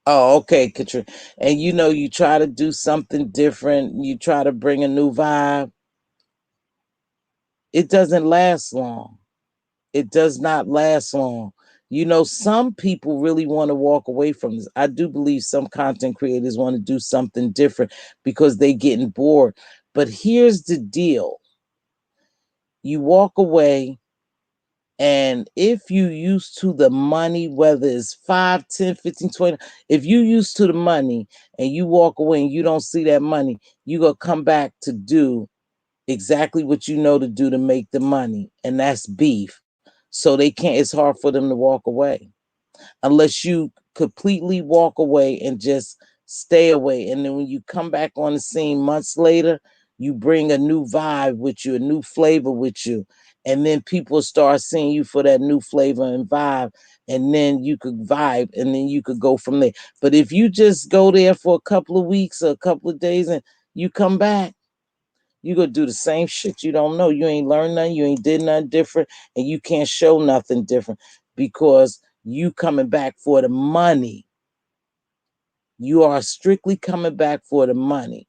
S1: oh, okay, Katrina. And you know, you try to do something different, you try to bring a new vibe. It doesn't last long. It does not last long. You know, some people really want to walk away from this. I do believe some content creators want to do something different because they're getting bored. But here's the deal: you walk away, and if you used to the money, whether it's 5, 10, 15, 20, if you used to the money and you walk away and you don't see that money, you're going to come back to do exactly what you know to do to make the money, and that's beef. So they can't, it's hard for them to walk away unless you completely walk away and just stay away. And then when you come back on the scene months later, you bring a new vibe with you, a new flavor with you. And then people start seeing you for that new flavor and vibe. And then you could vibe, and then you could go from there. But if you just go there for a couple of weeks or a couple of days and you come back, you gonna do the same shit. You don't know. You ain't learned nothing. You ain't did nothing different, and you can't show nothing different because you coming back for the money. You are strictly coming back for the money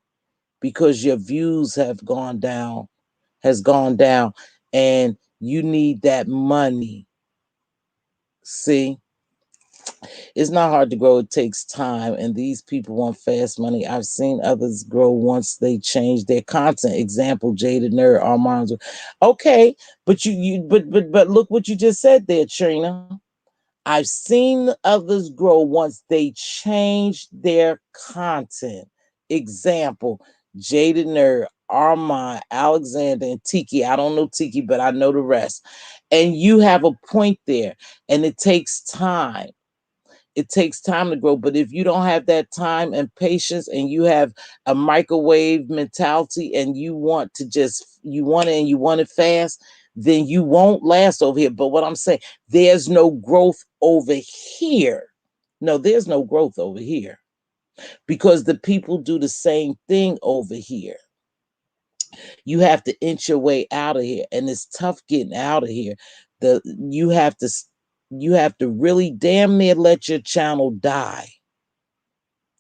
S1: because your views have gone down, has gone down, and you need that money. See? It's not hard to grow. It takes time. And these people want fast money. I've seen others grow once they change their content. Example, Jaded Nerd, Armand's. Okay, but but look what you just said there, Trina. I've seen others grow once they change their content. Example, Jaded Nerd, Armand, Alexander, and Tiki. I don't know Tiki, but I know the rest. And you have a point there, and it takes time. It takes time to grow. But if you don't have that time and patience and you have a microwave mentality and you want to just, you want it and you want it fast, then you won't last over here. But what I'm saying, there's no growth over here. No, there's no growth over here because the people do the same thing over here. You have to inch your way out of here, and it's tough getting out of here. The you have to really damn near let your channel die.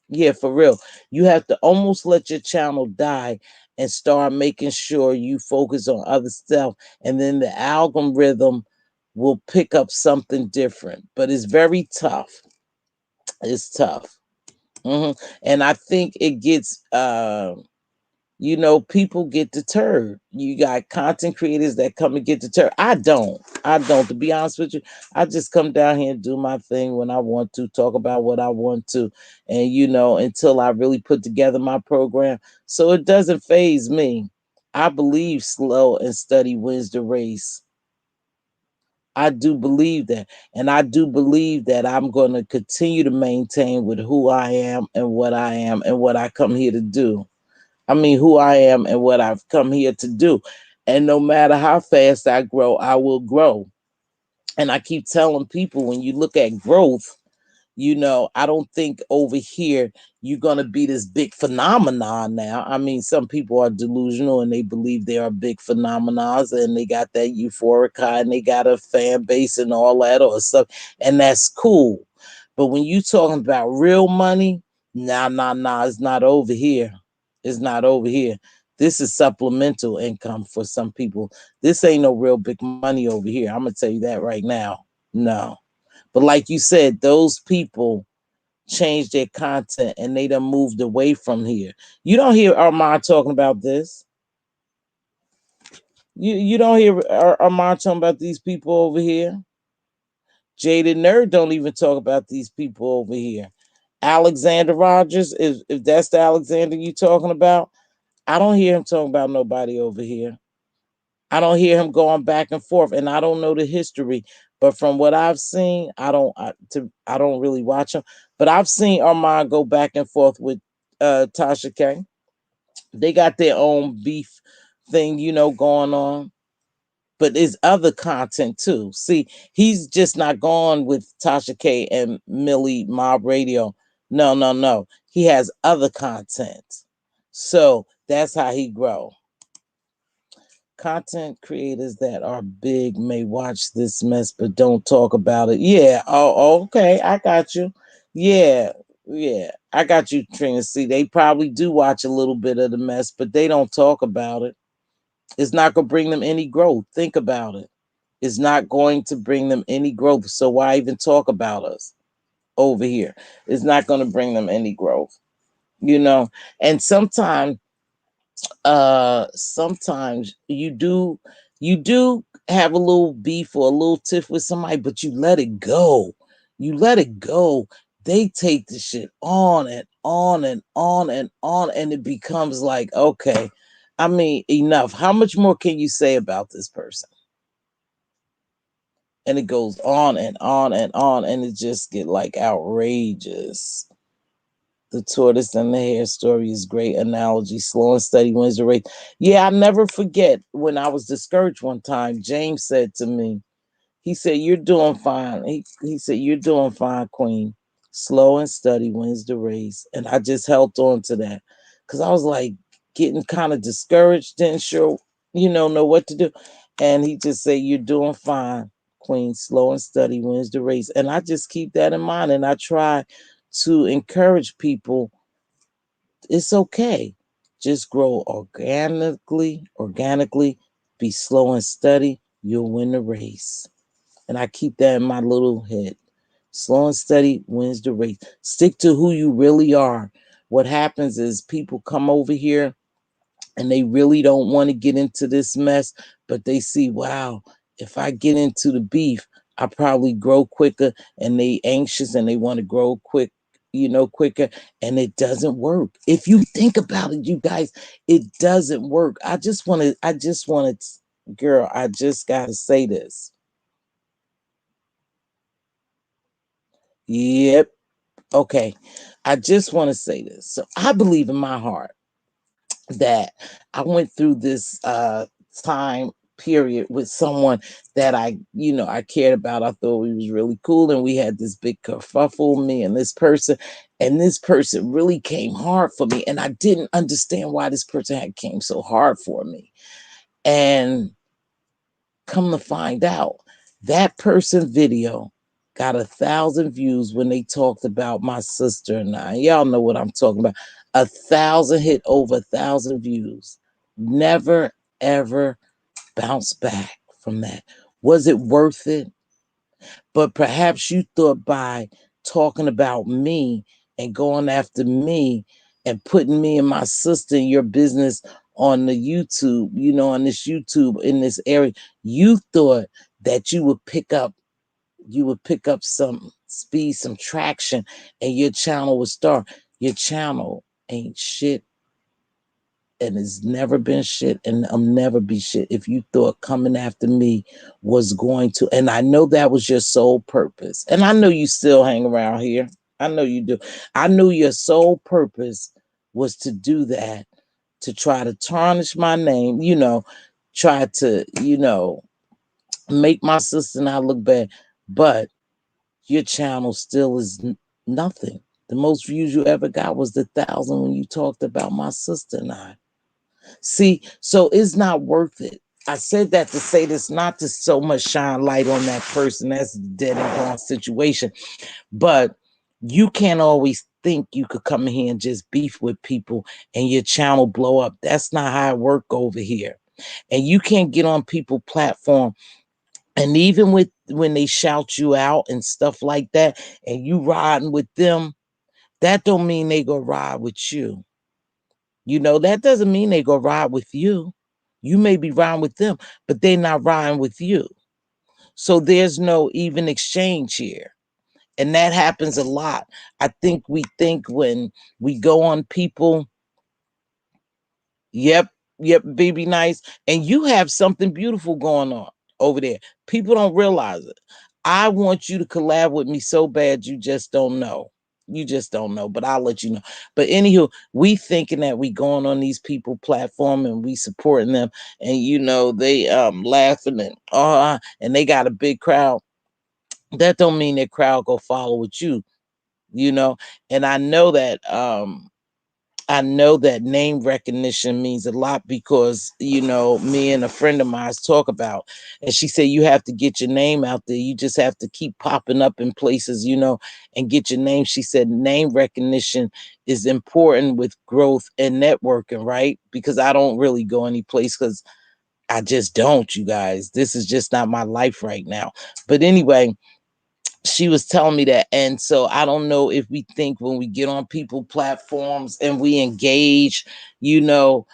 S1: Yeah, for real. You have to almost let your channel die and start making sure you focus on other stuff, and then the algorithm will pick up something different. But it's very tough. It's tough. And I think it gets people get deterred. You got content creators that come and get deterred. I don't. To be honest with you, I just come down here and do my thing when I want to, talk about what I want to, and until I really put together my program. So it doesn't phase me. I believe slow and steady wins the race. I do believe that. And I do believe that I'm going to continue to maintain with who I am and what I am and what I come here to do. I mean, who I am and what I've come here to do. And no matter how fast I grow, I will grow. And I keep telling people, when you look at growth, I don't think over here you're going to be this big phenomenon now. I mean, some people are delusional and they believe they are big phenomenons and they got that euphoric high and they got a fan base and all that or stuff. And that's cool. But when you talking about real money, nah, it's not over here. It's not over here. This is supplemental income for some people. This ain't no real big money over here. I'm going to tell you that right now. No. But like you said, those people changed their content and they done moved away from here. You don't hear Armand talking about this. You don't hear Armand talking about these people over here. Jaded Nerd don't even talk about these people over here. Alexander Rogers, if that's the Alexander you talking about, I don't hear him talking about nobody over here. I don't hear him going back and forth, and I don't know the history. But from what I've seen, I don't really watch him. But I've seen Armand go back and forth with Tasha K. They got their own beef thing, going on. But there's other content too. See, he's just not gone with Tasha K and Millie Mob Radio. No. He has other content. So that's how he grow. Content creators that are big may watch this mess but don't talk about it. Yeah. Oh, okay. I got you. Yeah. I got you, Trina. See, they probably do watch a little bit of the mess, but they don't talk about it. It's not going to bring them any growth. Think about it. It's not going to bring them any growth. So why even talk about us over here? It's not going to bring them any growth, And sometimes you do have a little beef or a little tiff with somebody, but you let it go. They take the shit on and on and on and on, and it becomes like, okay, I mean, enough. How much more can you say about this person? And it goes on and on and on, and it just get like outrageous. The tortoise and the hare story is great analogy. Slow and steady wins the race. Yeah, I never forget when I was discouraged one time. James said to me, he said, "You're doing fine." He said, "You're doing fine, Queen. Slow and steady wins the race." And I just held on to that because I was like getting kind of discouraged, didn't sure, know what to do. And he just said, "You're doing fine, Queen. Slow and steady wins the race." And I just keep that in mind, and I try to encourage people. It's okay. Just grow organically, be slow and steady. You'll win the race. And I keep that in my little head. Slow and steady wins the race. Stick to who you really are. What happens is people come over here and they really don't want to get into this mess, but they see, wow, if I get into the beef, I probably grow quicker, and they anxious and they want to grow quick, quicker, and it doesn't work. If you think about it, you guys, it doesn't work. Girl, I just got to say this. Yep. Okay. I just want to say this. So I believe in my heart that I went through this time period with someone that I cared about. I thought he was really cool, and we had this big kerfuffle, me and this person really came hard for me, and I didn't understand why this person had came so hard for me. And come to find out, that person video got 1,000 views when they talked about my sister and I. Y'all know what I'm talking about. 1,000 hit over 1,000 views. Never ever bounce back from that. Was it worth it? But perhaps you thought by talking about me and going after me and putting me and my sister in your business on the YouTube, on this YouTube in this area, you thought that you would pick up some speed, some traction, and your channel would start. Your channel ain't shit, and it's never been shit, and I'll never be shit if you thought coming after me was going to. And I know that was your sole purpose. And I know you still hang around here. I know you do. I knew your sole purpose was to do that, to try to tarnish my name, try to, make my sister and I look bad. But your channel still is nothing. The most views you ever got was the 1,000 when you talked about my sister and I. See, so it's not worth it. I said that to say this, not to so much shine light on that person. That's a dead and gone situation. But you can't always think you could come in here and just beef with people and your channel blow up. That's not how it work over here. And you can't get on people platform, and even with when they shout you out and stuff like that, and you riding with them, that don't mean they go ride with you. That doesn't mean they go ride with you. You may be riding with them, but they're not riding with you. So there's no even exchange here. And that happens a lot. I think we think when we go on people, yep, yep, baby nice, and you have something beautiful going on over there. People don't realize it. I want you to collab with me so bad, you just don't know. You just don't know, but I'll let you know. But anywho, we thinking that we going on these people platform and we supporting them, and they laughing and they got a big crowd. That don't mean that crowd go follow with you, you know. And I know that name recognition means a lot because, me and a friend of mine talk about, and she said, you have to get your name out there. You just have to keep popping up in places, and get your name. She said, name recognition is important with growth and networking, right? Because I don't really go any place because I just don't, you guys. This is just not my life right now. But anyway, she was telling me that. And so I don't know if we think when we get on people platforms and we engage, or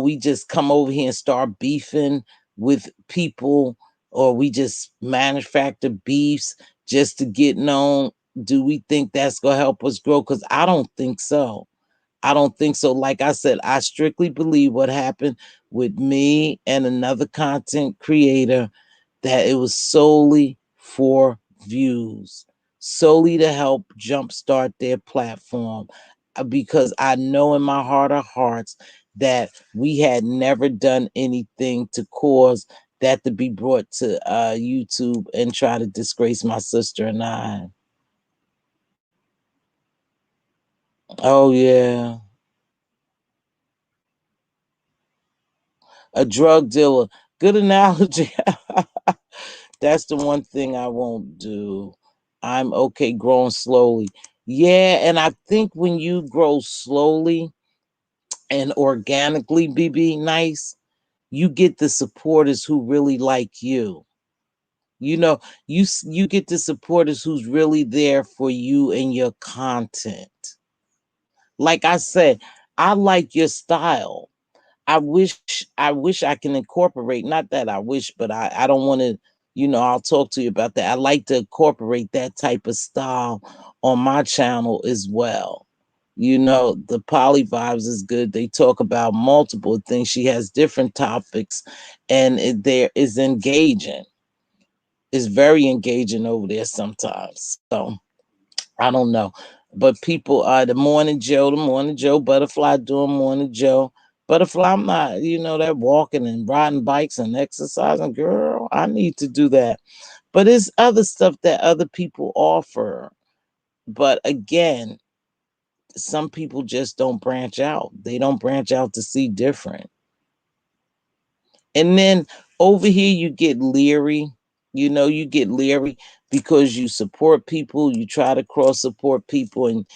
S1: we just come over here and start beefing with people, or we just manufacture beefs just to get known. Do we think that's going to help us grow? Because I don't think so. I don't think so. Like I said, I strictly believe what happened with me and another content creator, that it was solely for views, solely to help jumpstart their platform. Because I know in my heart of hearts that we had never done anything to cause that to be brought to YouTube and try to disgrace my sister and I. Oh, yeah. A drug dealer. Good analogy. That's the one thing I won't do. I'm okay growing slowly. Yeah, and I think when you grow slowly and organically, BB nice, you get the supporters who really like you. You know, you get the supporters who's really there for you and your content. Like I said, I like your style. I wish I can incorporate, not that I wish, but I don't want to, I'll talk to you about that. I like to incorporate that type of style on my channel as well. The Poly Vibes is good. They talk about multiple things. She has different topics, and there is engaging. It's very engaging over there sometimes. So I don't know. But people are the morning Joe, Butterfly doing morning Joe. Butterfly, I'm not, that walking and riding bikes and exercising. Girl, I need to do that. But it's other stuff that other people offer. But again, some people just don't branch out. They don't branch out to see different. And then over here, you get leery. You get leery because you support people, you try to cross support people, and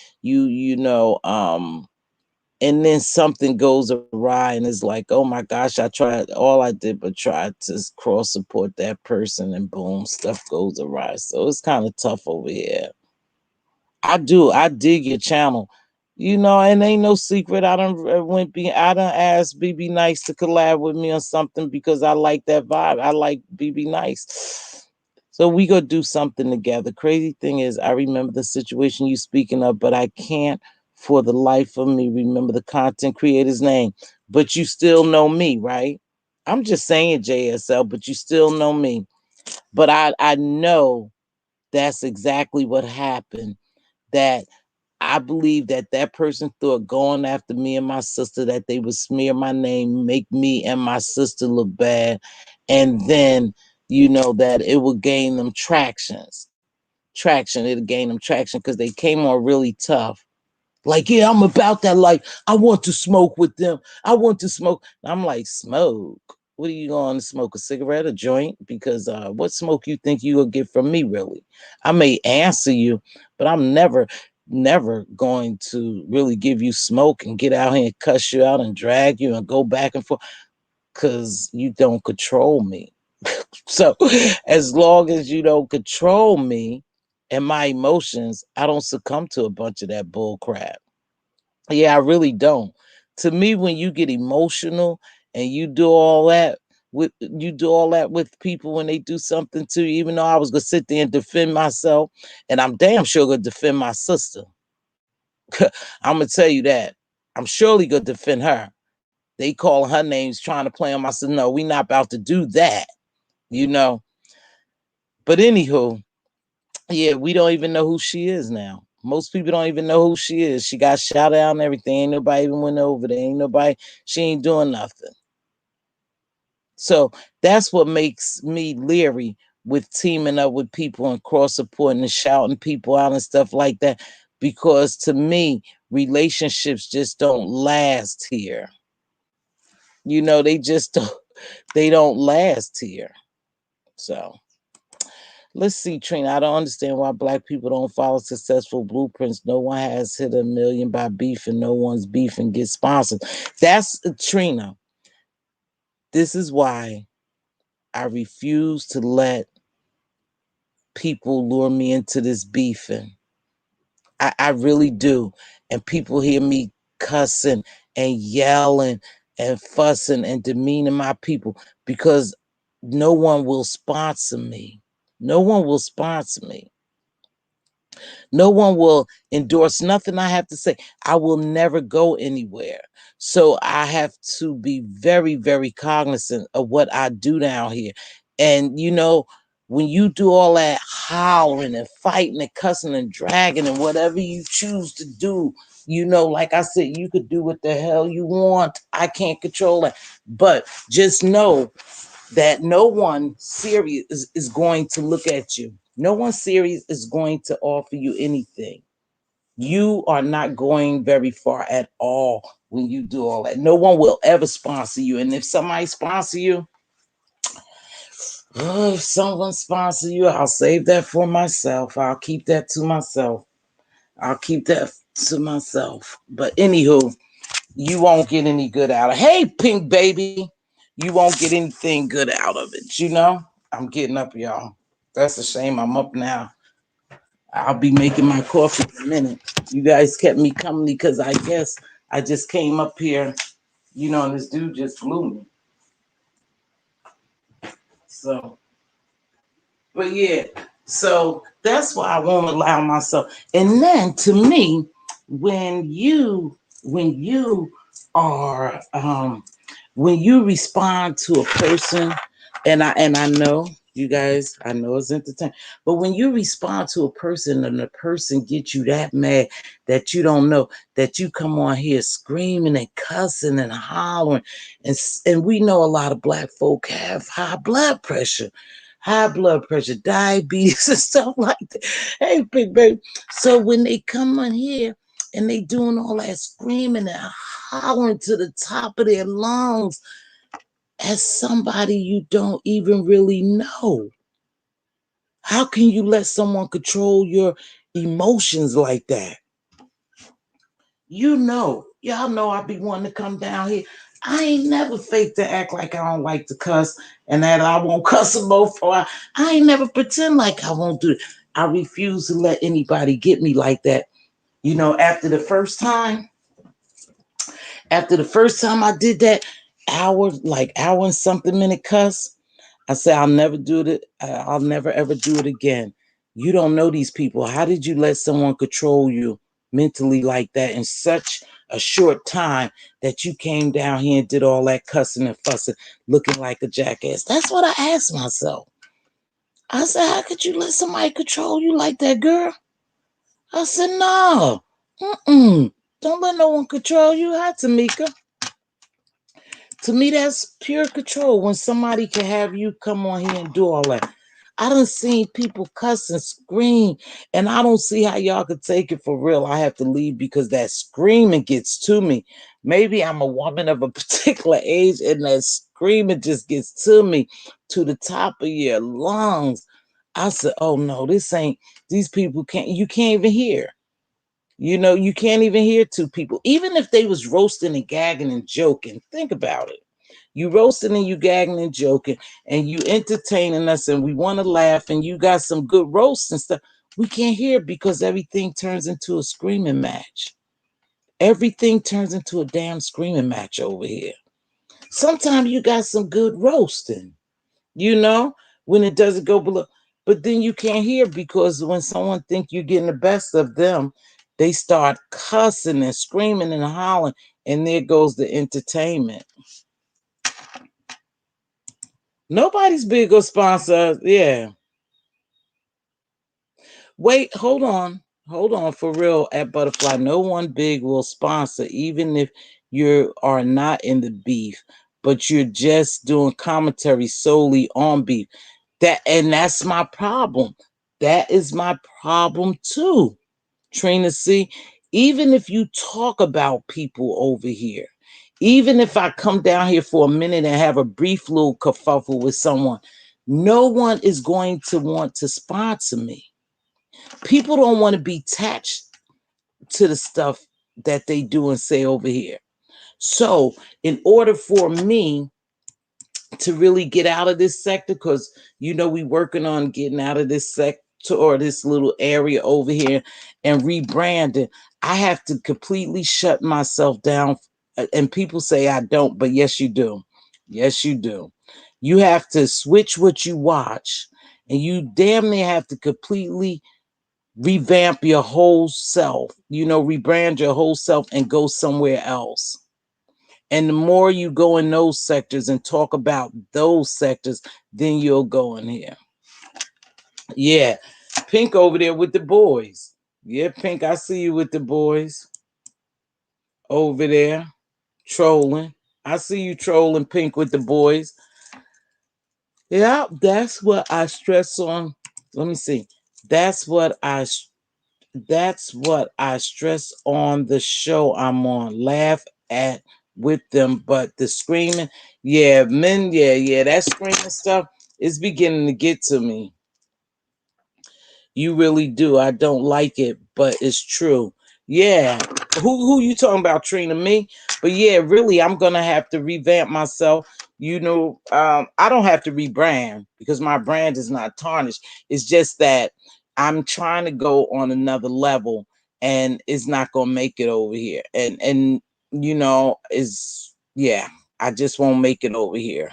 S1: and then something goes awry, and it's like, oh my gosh, I tried, all I did but try to cross support that person, and boom, stuff goes awry. So it's kind of tough over here. I do. I dig your channel. And ain't no secret. I done asked BB Nice to collab with me on something because I like that vibe. I like BB Nice. So we gonna do something together. Crazy thing is, I remember the situation you speaking of, but I can't for the life of me remember the content creator's name. But you still know me, right? I'm just saying JSL, but you still know me. But I know that's exactly what happened. That I believe that that person thought going after me and my sister that they would smear my name, make me and my sister look bad, and then that it would gain them traction. It'll gain them traction because they came on really tough. Like, yeah, I'm about that life. I want to smoke with them. I want to smoke. I'm like, smoke? What are you going to smoke? A cigarette, a joint? Because what smoke you think you will get from me, really? I may answer you, but I'm never going to really give you smoke and get out here and cuss you out and drag you and go back and forth because you don't control me. So as long as you don't control me and my emotions, I don't succumb to a bunch of that bull crap. Yeah, I really don't. To me, when you get emotional and you do all that with people when they do something to you, even though I was gonna sit there and defend myself, and I'm damn sure gonna defend my sister. I'm gonna tell you that. I'm surely gonna defend her. They call her names trying to play on my sister. No, we not about to do that, you know. But anywho, yeah, we don't even know who she is now. Most people don't even know who she is. She got shouted out and everything. Ain't nobody even went over there. Ain't nobody, she ain't doing nothing. So that's what makes me leery with teaming up with people and cross supporting and shouting people out and stuff like that. Because to me, relationships just don't last here. They just don't, they don't last here. So let's see, Trina. I don't understand why black people don't follow successful blueprints. No one has hit a million by beef, and no one's beef and get sponsored. That's Trina. This is why I refuse to let people lure me into this beefing. I really do. And people hear me cussing and yelling and fussing and demeaning my people because no one will sponsor me. No one will sponsor me. No one will endorse nothing I have to say. I will never go anywhere. So I have to be very, very cognizant of what I do down here. And when you do all that howling and fighting and cussing and dragging and whatever you choose to do, like I said, you could do what the hell you want. I can't control that. But just know that no one serious is going to look at you. No one serious is going to offer you anything. You are not going very far at all when you do all that. No one will ever sponsor you. And if somebody sponsor you, if someone sponsor you, I'll save that for myself. I'll keep that to myself. I'll keep that to myself. But anywho, you won't get any good out of it. Hey, Pink Baby, you won't get anything good out of it. I'm getting up, y'all. That's a shame. I'm up now. I'll be making my coffee in a minute. You guys kept me company because I guess I just came up here, and this dude just blew me. So, but yeah, so that's why I won't allow myself. And then to me, when you are when you respond to a person, and I know you guys, I know it's entertaining, but when you respond to a person and the person gets you that mad that you don't know, that you come on here screaming and cussing and hollering, and we know a lot of black folk have high blood pressure, diabetes, and stuff like that. Hey, big baby. So when they come on here and they doing all that screaming and hollering to the top of their lungs as somebody you don't even really know. How can you let someone control your emotions like that? Y'all know I be wanting to come down here. I ain't never fake to act like I don't like to cuss and that I won't cuss them both. I ain't never pretend like I won't do it. I refuse to let anybody get me like that. After the first time, I did that hour and something minute cuss, I said, I'll never do it. I'll never ever do it again. You don't know these people. How did you let someone control you mentally like that in such a short time that you came down here and did all that cussing and fussing, looking like a jackass? That's what I asked myself. I said, how could you let somebody control you like that, girl? I said, no. Don't let no one control you. Hi, Tamika. To me, that's pure control when somebody can have you come on here and do all that. I done seen people cuss and scream, and I don't see how y'all could take it for real. I have to leave because that screaming gets to me. Maybe I'm a woman of a particular age, and that screaming just gets to me, to the top of your lungs. I said, oh no, these people you can't even hear. You can't even hear two people. Even if they was roasting and gagging and joking, think about it. You roasting and you gagging and joking and you entertaining us and we want to laugh and you got some good roasts and stuff. We can't hear because everything turns into a screaming match. Everything turns into a damn screaming match over here. Sometimes you got some good roasting, when it doesn't go below. But then you can't hear because when someone think you're getting the best of them, they start cussing and screaming and hollering, and there goes the entertainment. Nobody's big or sponsor. Yeah. Wait, hold on for real at Butterfly. No one big will sponsor, even if you are not in the beef, but you're just doing commentary solely on beef. That's my problem. That is my problem too. Trina, see, even if you talk about people over here, even if I come down here for a minute and have a brief little kerfuffle with someone, no one is going to want to sponsor me. People don't want to be attached to the stuff that they do and say over here. So, in order for me to really get out of this sector, because we working on getting out of this sector or this little area over here and rebranding, I have to completely shut myself down. And people say I don't, but yes, you do. Yes, you do. You have to switch what you watch, and you damn near have to completely revamp your whole self, rebrand your whole self and go somewhere else. And the more you go in those sectors and talk about those sectors, then you'll go in here. Yeah. Pink over there with the boys. Yeah, Pink, I see you with the boys over there trolling. I see you trolling, Pink, with the boys. Yeah, that's what I stress on. Let me see. That's what I stress on the show I'm on. Laugh at with them, but the screaming, yeah, men, yeah, that screaming stuff is beginning to get to me. You really do. I don't like it, but it's true. Yeah. Who you talking about, Trina? Me? But yeah, really, I'm gonna have to revamp myself. I don't have to rebrand because my brand is not tarnished. It's just that I'm trying to go on another level, and it's not gonna make it over here. And is yeah, I just won't make it over here.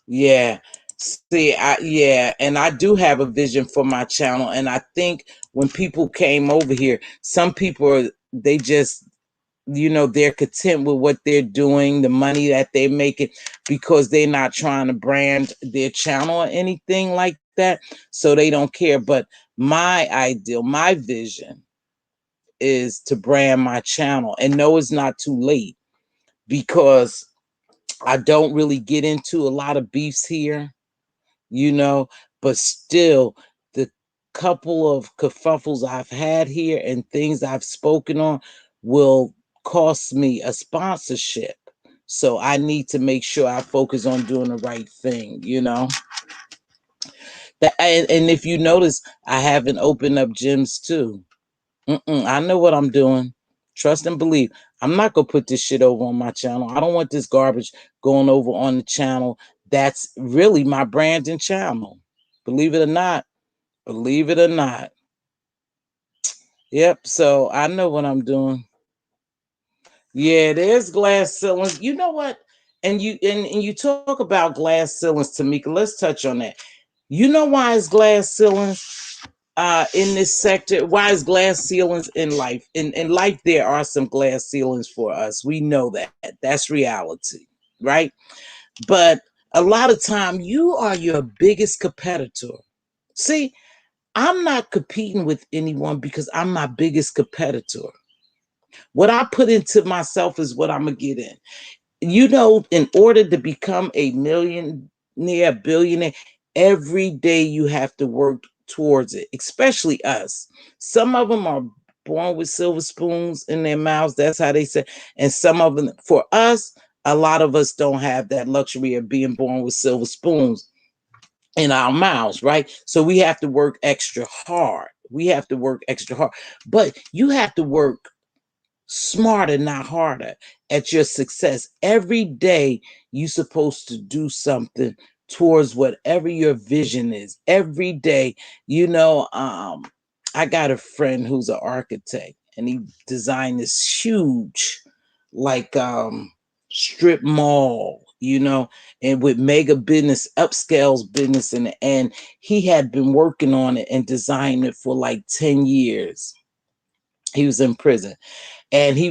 S1: Yeah. See, yeah, and I do have a vision for my channel, and I think when people came over here, some people they just they're content with what they're doing, the money that they're making, because they're not trying to brand their channel or anything like that. So they don't care. But my ideal, my vision is to brand my channel. And no, it's not too late, because I don't really get into a lot of beefs here, you know, but still the couple of kerfuffles I've had here and things I've spoken on will cost me a sponsorship. So I need to make sure I focus on doing the right thing. And if you notice, I haven't opened up gyms too. I know what I'm doing. Trust and believe. I'm not gonna put this shit over on my channel. I don't want this garbage going over on the channel. That's really my branding channel. Believe it or not. Believe it or not. Yep. So I know what I'm doing. Yeah, there's glass ceilings. You know what? And you talk about glass ceilings, Tamika. Let's touch on that. You know why it's glass ceilings in this sector? Why is glass ceilings in life? In life, there are some glass ceilings for us. We know that. That's reality, right? But a lot of time, you are your biggest competitor. See, I'm not competing with anyone because I'm my biggest competitor. What I put into myself is what I'm gonna get in. In order to become a millionaire, billionaire, every day you have to work towards it, especially us. Some of them are born with silver spoons in their mouths. That's how they say. And some of them, for us, a lot of us don't have that luxury of being born with silver spoons in our mouths, right? So we have to work extra hard. We have to work extra hard. But you have to work smarter, not harder, at your success. Every day you're supposed to do something towards whatever your vision is. Every day, I got a friend who's an architect, and he designed this huge, like strip mall, and with mega business, upscales business in the end. He had been working on it and designing it for like 10 years. He was in prison, and he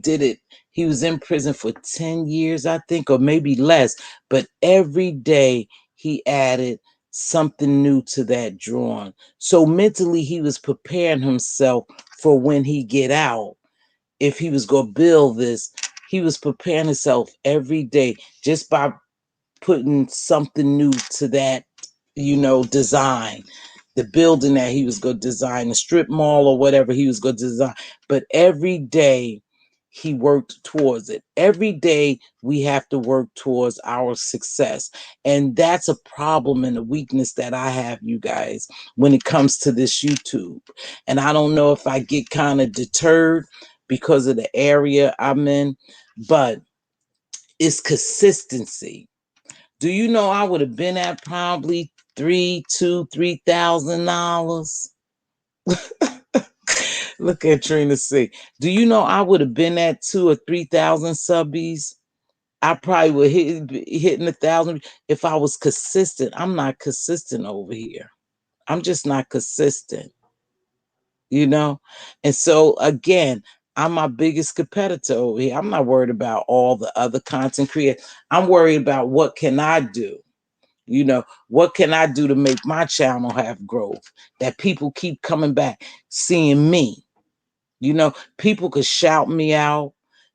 S1: did it. He was in prison for 10 years, I think, or maybe less. But every day he added something new to that drawing. So mentally he was preparing himself for when he get out. If he was going to build this, he was preparing himself every day just by putting something new to that, design. The building that he was going to design, the strip mall or whatever he was going to design. But every day he worked towards it. Every day we have to work towards our success. And that's a problem and a weakness that I have, you guys, when it comes to this YouTube. And I don't know if I get kind of deterred because of the area I'm in, but it's consistency. Do you know I would have been at probably $3,000? Look at Trina C. Do you know I would have been at 2 or 3,000 subbies? I probably would hitting 1,000 if I was consistent. I'm not consistent over here. I'm just not consistent, And so again, I'm my biggest competitor over here. I'm not worried about all the other content creators. I'm worried about what can I do. What can I do to make my channel have growth? That people keep coming back, seeing me. People could shout me out.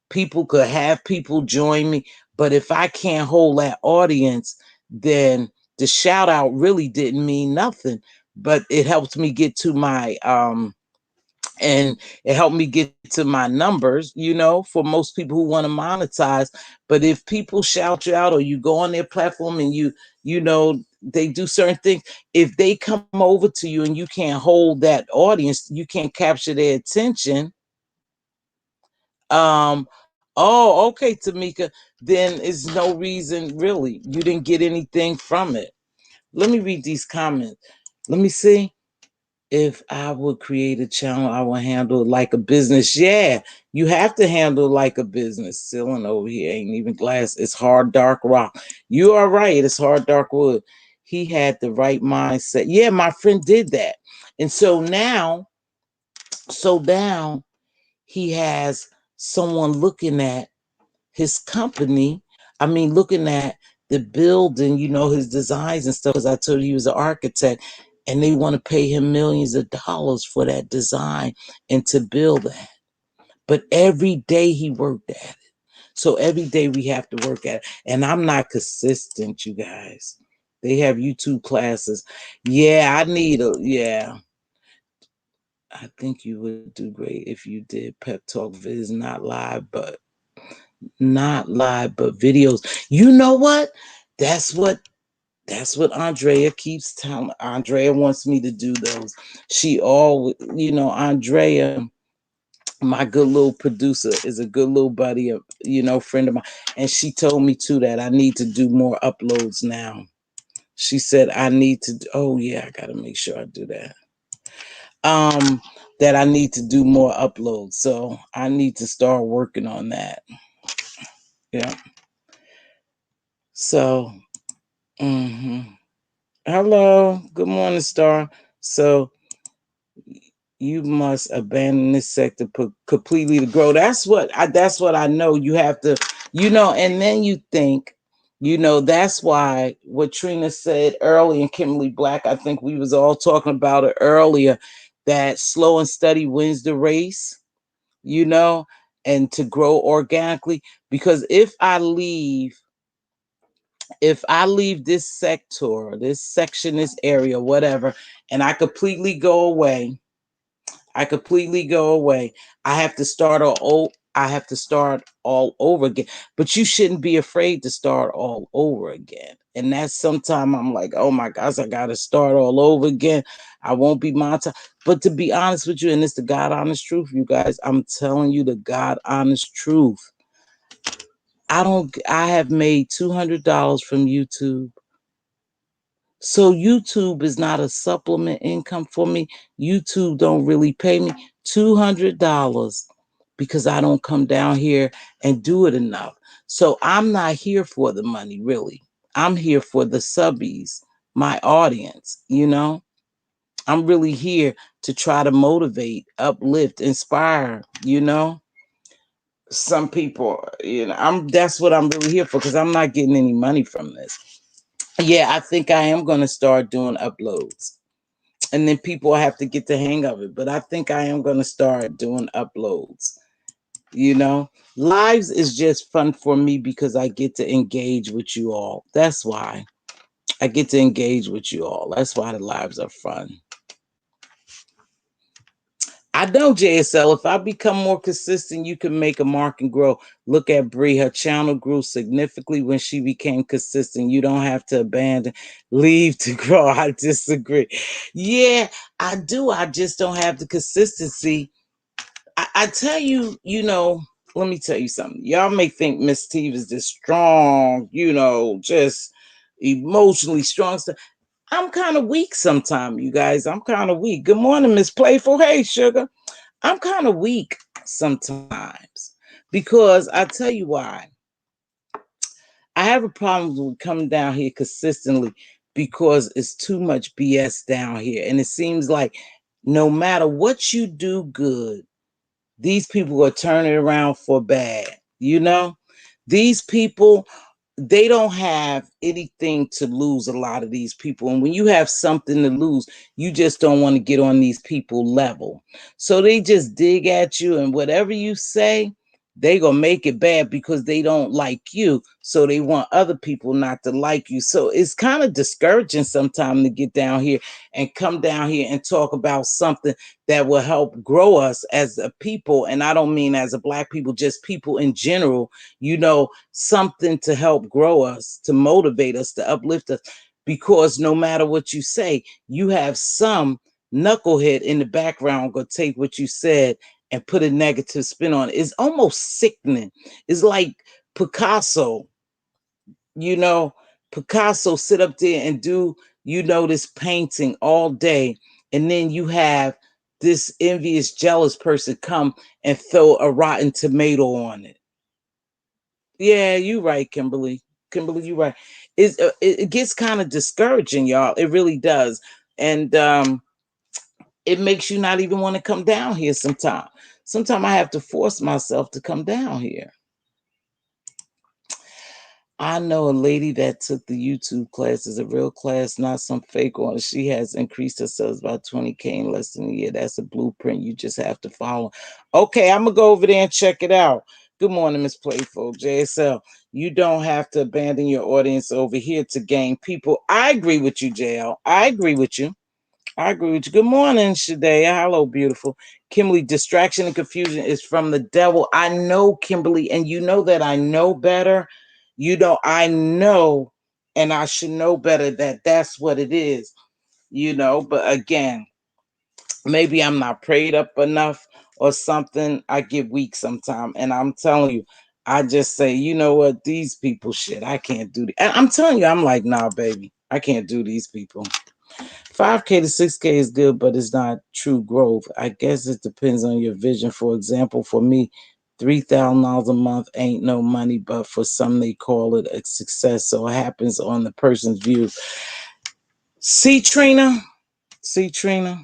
S1: People could have people join me. But if I can't hold that audience, then the shout out really didn't mean nothing. But it helped me get to my and it helped me get to my numbers, for most people who want to monetize. But if people shout you out, or you go on their platform and they do certain things, if they come over to you and you can't hold that audience, you can't capture their attention, Oh, okay, Tamika. Then it's no reason really. You didn't get anything from it. Let me read these comments. Let me see. If I would create a channel, I would handle it like a business. Yeah, you have to handle it like a business. Ceiling over here ain't even glass. It's hard, dark rock. You are right. It's hard, dark wood. He had the right mindset. Yeah, my friend did that. And so now he has someone looking at his company. I mean, looking at the building, his designs and stuff, because I told you he was an architect, and they want to pay him millions of dollars for that design and to build that. But every day he worked at it. So every day we have to work at it. And I'm not consistent, you guys. They have YouTube classes. Yeah, yeah. I think you would do great if you did pep talk vids, not live, but videos. You know what? That's what Andrea keeps telling. Andrea wants me to do those. She always, Andrea, my good little producer, is a good little buddy, friend of mine. And she told me too that I need to do more uploads now. She said I need to, oh yeah, I gotta make sure I do that. That I need to do more uploads. So I need to start working on that. Yeah. So, hello, good morning, Star. So you must abandon this sector completely to grow. That's what I know. You have to, and then you think, that's why what Trina said earlier, and Kimberly Black, I think we was all talking about it earlier, that slow and steady wins the race, and to grow organically. Because if I leave this sector, this section, this area, whatever, and I completely go away, I have to start all over again. But you shouldn't be afraid to start all over again. And that's sometimes I'm like, oh my gosh, I gotta start all over again. I won't be my time. But to be honest with you, and it's the God honest truth, you guys, I'm telling you the God honest truth. I have made $200 from YouTube. So YouTube is not a supplement income for me. YouTube don't really pay me $200 because I don't come down here and do it enough. So I'm not here for the money, really. I'm here for the subbies, my audience, I'm really here to try to motivate, uplift, inspire, some people, that's what I'm really here for, because I'm not getting any money from this. Yeah, I think I am going to start doing uploads, and then people have to get the hang of it. But I think I am going to start doing uploads. Lives is just fun for me because I get to engage with you all. That's why I get to engage with you all. That's why the lives are fun. I know, JSL, if I become more consistent, you can make a mark and grow. Look at Bree. Her channel grew significantly when she became consistent. You don't have to leave to grow. I disagree. Yeah, I do. I just don't have the consistency. I tell you, let me tell you something. Y'all may think Miss Steve is this strong, just emotionally strong stuff. I'm kind of weak sometimes, you guys. I'm kind of weak. Good morning, Miss Playful. Hey, sugar. I'm kind of weak sometimes because I tell you why. I have a problem with coming down here consistently because it's too much BS down here. And it seems like no matter what you do good, these people are turning around for bad. These people, they don't have anything to lose, a lot of these people. And when you have something to lose, you just don't want to get on these people level. So they just dig at you, and whatever you say, they gonna make it bad because they don't like you. So they want other people not to like you. So it's kind of discouraging sometimes to get down here and come down here and talk about something that will help grow us as a people. And I don't mean as a Black people, just people in general, something to help grow us, to motivate us, to uplift us. Because no matter what you say, you have some knucklehead in the background gonna take what you said and put a negative spin on it. It's almost sickening. It's like Picasso, you know, Picasso sit up there and do, this painting all day. And then you have this envious, jealous person come and throw a rotten tomato on it. Yeah, you right, Kimberly. Kimberly, you right. It gets kind of discouraging, y'all. It really does. And it makes you not even want to come down here sometimes. Sometimes I have to force myself to come down here. I know a lady that took the YouTube classes, a real class, not some fake one. She has increased her sales by 20K in less than a year. That's a blueprint you just have to follow. Okay, I'm going to go over there and check it out. Good morning, Miss Playful. JSL, you don't have to abandon your audience over here to gain people. I agree with you, JL. I agree with you. I agree with you. Good morning, Shadea. Hello, beautiful. Kimberly, distraction and confusion is from the devil. I know, Kimberly, and you know that I know better. I know, and I should know better that that's what it is, But again, maybe I'm not prayed up enough or something. I get weak sometimes, and I'm telling you, I just say, you know what, these people, shit, I can't do And I'm telling you, I'm like, nah, baby, I can't do these people. 5K to 6K is good, but it's not true growth. I guess it depends on your vision. For example, for me, $3,000 a month ain't no money, but for some they call it a success. So it happens on the person's view. See, Trina? See, Trina?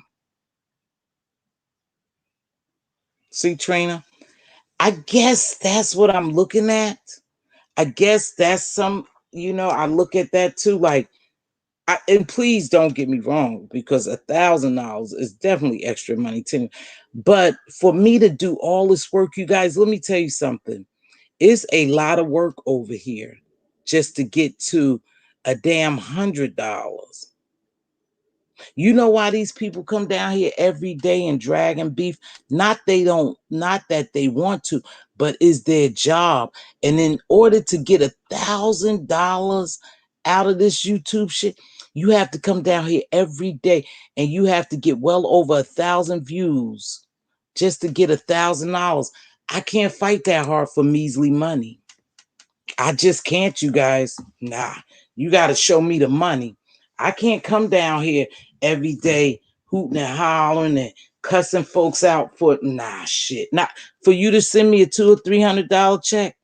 S1: See, Trina? I guess that's what I'm looking at. I guess that's I look at that too. Like, and please don't get me wrong, because $1,000 is definitely extra money to me. But for me to do all this work, you guys, let me tell you something. It's a lot of work over here just to get to a damn $100. You know why these people come down here every day and dragging beef? Not that they want to, but is their job. And in order to get $1,000 out of this YouTube shit, you have to come down here every day and you have to get well over 1,000 views just to get $1,000. I can't fight that hard for measly money. I just can't, you guys. Nah, you got to show me the money. I can't come down here every day hooting and hollering and cussing folks out for shit. Not for you to send me a $200 or $300 check.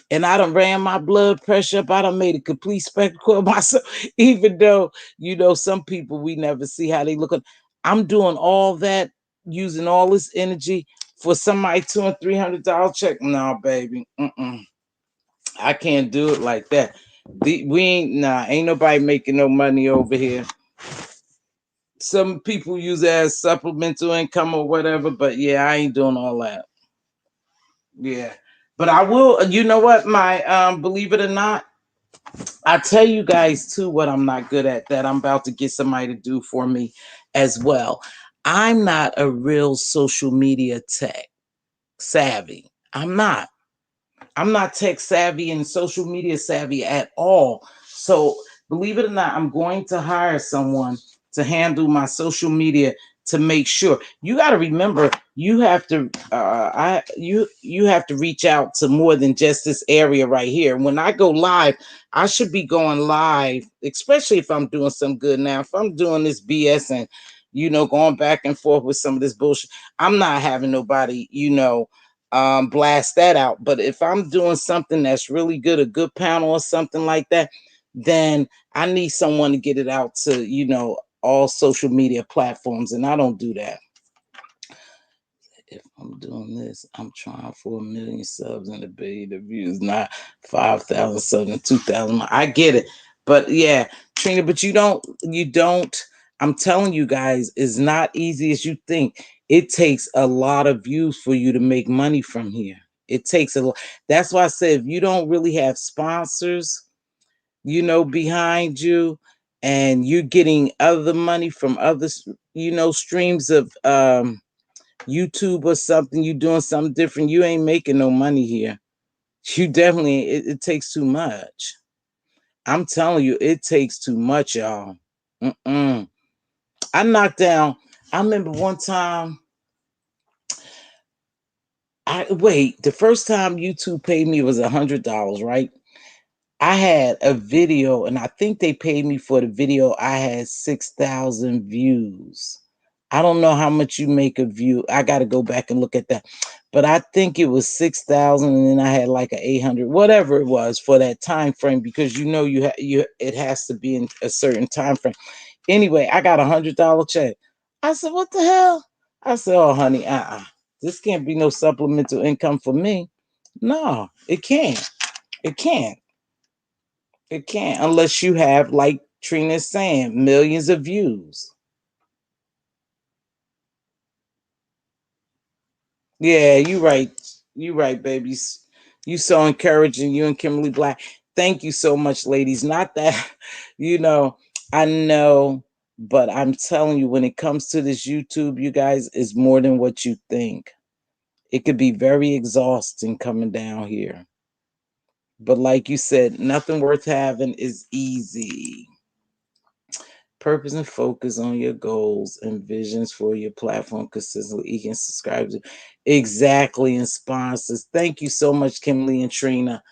S1: And I done ran my blood pressure up. I done made a complete spectacle of myself. Even though, some people we never see how they look. I'm doing all that, using all this energy for somebody $200 or $300 check. No, baby. I can't do it like that. Ain't nobody making no money over here. Some people use it as supplemental income or whatever, but yeah, I ain't doing all that. Yeah. But I will, you know what, my believe it or not, I tell you guys too what I'm not good at that I'm about to get somebody to do for me as well. I'm not a real social media tech savvy. I'm not. I'm not tech savvy and social media savvy at all. So believe it or not, I'm going to hire someone to handle my social media to make sure. You got to remember, you have to you have to reach out to more than just this area right here. When I go live, I should be going live, especially if I'm doing some good. Now, if I'm doing this BS and going back and forth with some of this bullshit, I'm not having nobody, blast that out. But if I'm doing something that's really good, a good panel or something like that, then I need someone to get it out to, all social media platforms. And I don't do that. If I'm doing this, I'm trying for 1 million subs and a billion views, not 5,000 subs and 2,000. I get it. But yeah, Trina, but you don't, I'm telling you guys, it's not easy as you think. It takes a lot of views for you to make money from here. It takes a lot. That's why I said, if you don't really have sponsors, behind you, and you're getting other money from other, streams of YouTube or something, you doing something different, you ain't making no money here. You definitely, it takes too much. I'm telling you, it takes too much, y'all. I knocked down, I remember one time I wait, the first time YouTube paid me was $100, right? I had a video, and I think they paid me for the video. I had 6,000 views. I don't know how much you make a view. I got to go back and look at that. But I think it was 6,000, and then I had like a 800, whatever it was for that time frame, because you it has to be in a certain time frame. Anyway, I got $100 check. I said, "What the hell?" I said, "Oh, honey, this can't be no supplemental income for me. No, it can't. It can't. It can't unless you have, like Trina's saying, millions of views." Yeah, you right. You right, babies. You so encouraging, you and Kimberly Black. Thank you so much, ladies. Not that, you know, I know, but I'm telling you, when it comes to this YouTube, you guys, is more than what you think. It could be very exhausting coming down here. But like you said, nothing worth having is easy. Purpose and focus on your goals and visions for your platform consistently. You can subscribe to exactly and sponsors. Thank you so much, Kimberly and Trina.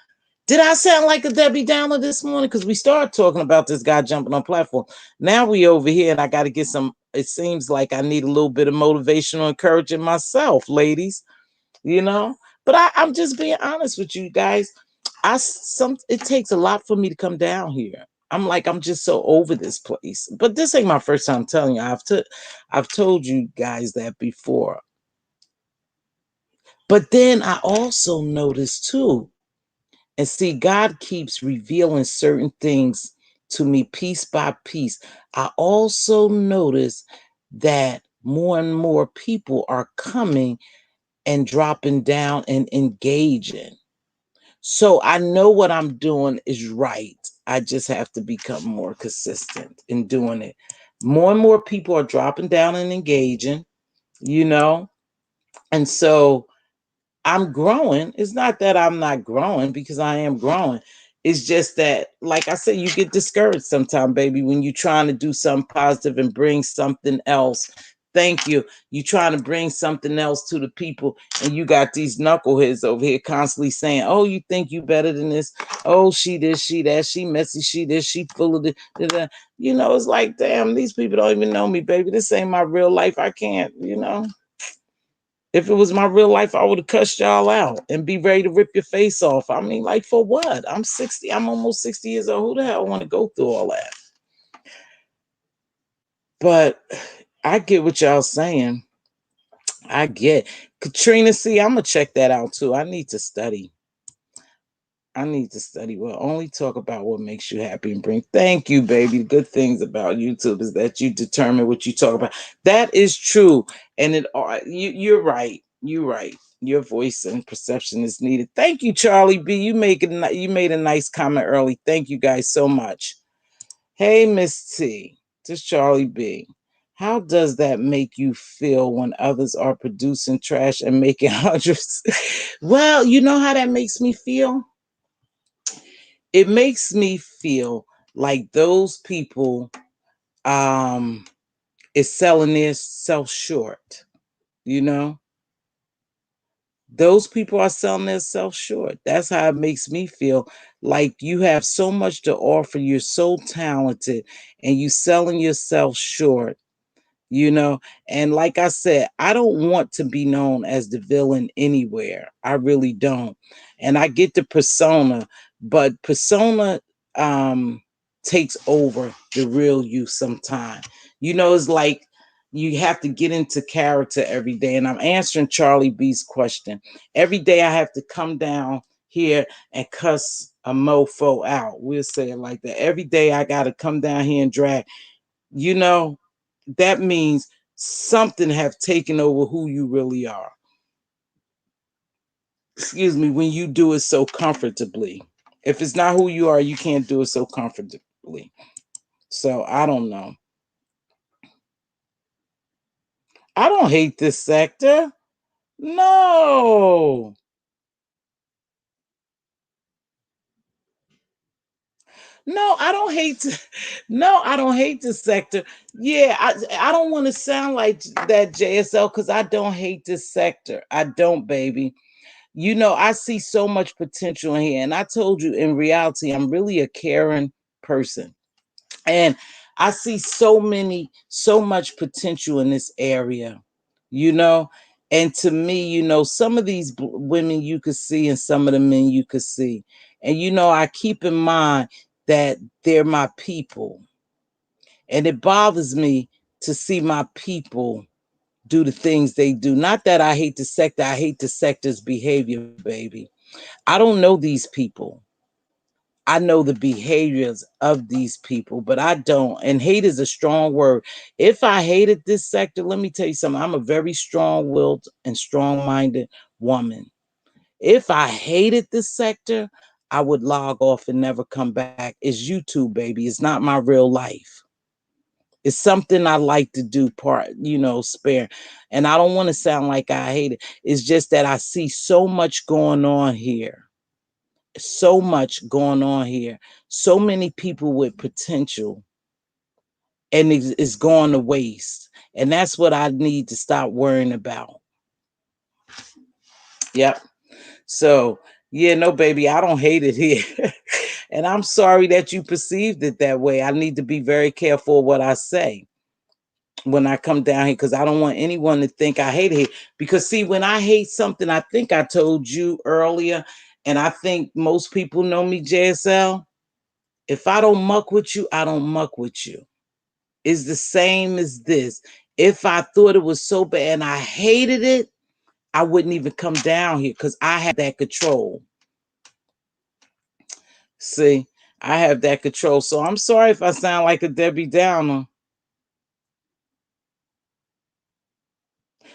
S1: Did I sound like a Debbie Downer this morning? Because we started talking about this guy jumping on platform. Now we over here, and I got to get some. It seems like I need a little bit of motivational encouraging myself, ladies. You know, but I'm just being honest with you guys. It takes a lot for me to come down here. I'm just so over this place. But this ain't my first time telling you. I've told you guys that before. But then I also noticed too, and see, God keeps revealing certain things to me piece by piece. I also notice that more and more people are coming and dropping down and engaging. So I know what I'm doing is right. I just have to become more consistent in doing it. More and more people are dropping down and engaging, you know? And so I'm growing. It's not that I'm not growing, because I am growing. It's just that, like I said, you get discouraged sometimes, baby, when you're trying to do something positive and bring something else. Thank you. You trying to bring something else to the people, and you got these knuckleheads over here constantly saying, "Oh, you think you better than this? Oh, she this, she that, she messy, she this, she full of this." You know, it's like, damn, these people don't even know me, baby. This ain't my real life. I can't, you know. If it was my real life, I would have cussed y'all out and be ready to rip your face off. I mean, like, for what? I'm 60. I'm almost 60 years old. Who the hell want to go through all that? But I get what y'all saying. I get. Katrina, see, I'm going to check that out too. I need to study. I need to study. Well, only talk about what makes you happy and bring. Thank you, baby. The good things about YouTube is that you determine what you talk about. That is true, and you're right. You're right. Your voice and perception is needed. Thank you, Charlie B. You made a nice comment early. Thank you guys so much. Hey, Miss T. This is Charlie B. How does that make you feel when others are producing trash and making hundreds? Well, you know how that makes me feel? It makes me feel like those people um is selling themselves short, you know. Those people are selling themselves short. That's how it makes me feel. Like, you have so much to offer, you're so talented, and you selling yourself short, you know. And like I said, I don't want to be known as the villain anywhere. I really don't. And I get the persona, but persona um takes over the real you sometime. You know, it's like you have to get into character every day. And I'm answering Charlie B's question. Every day I have to come down here and cuss a mofo out. We'll say it like that. Every day I got to come down here and drag, you know, that means something have taken over who you really are. Excuse me, when you do it so comfortably. If it's not who you are, you can't do it so comfortably. So I don't know. I don't hate this sector. No. No, I don't hate. No, I don't hate this sector. Yeah, I don't want to sound like that, JSL, because I don't hate this sector. I don't, baby. You know, I see so much potential in here. And I told you, in reality, I'm really a caring person. And I see so much potential in this area, you know. And to me, you know, some of these women you could see and some of the men you could see. And, you know, I keep in mind that they're my people. And it bothers me to see my people do the things they do. Not that I hate the sector, I hate the sector's behavior, baby. I don't know these people. I know the behaviors of these people, but I don't. And hate is a strong word. If I hated this sector, let me tell you something. I'm a very strong willed and strong minded woman. If I hated this sector, I would log off and never come back. It's YouTube, baby. It's not my real life. It's something I like to do, part, you know, spare. And I don't want to sound like I hate it. It's just that I see so much going on here. So much going on here. So many people with potential, and it's going to waste. And that's what I need to stop worrying about. Yep. So, yeah, no, baby, I don't hate it here. And I'm sorry that you perceived it that way. I need to be very careful what I say when I come down here, because I don't want anyone to think I hate it. Because see, when I hate something, I think I told you earlier, and I think most people know me, JSL. If I don't muck with you, I don't muck with you. It's the same as this. If I thought it was so bad and I hated it, I wouldn't even come down here because I have that control. See, I have that control. So I'm sorry if I sound like a Debbie Downer.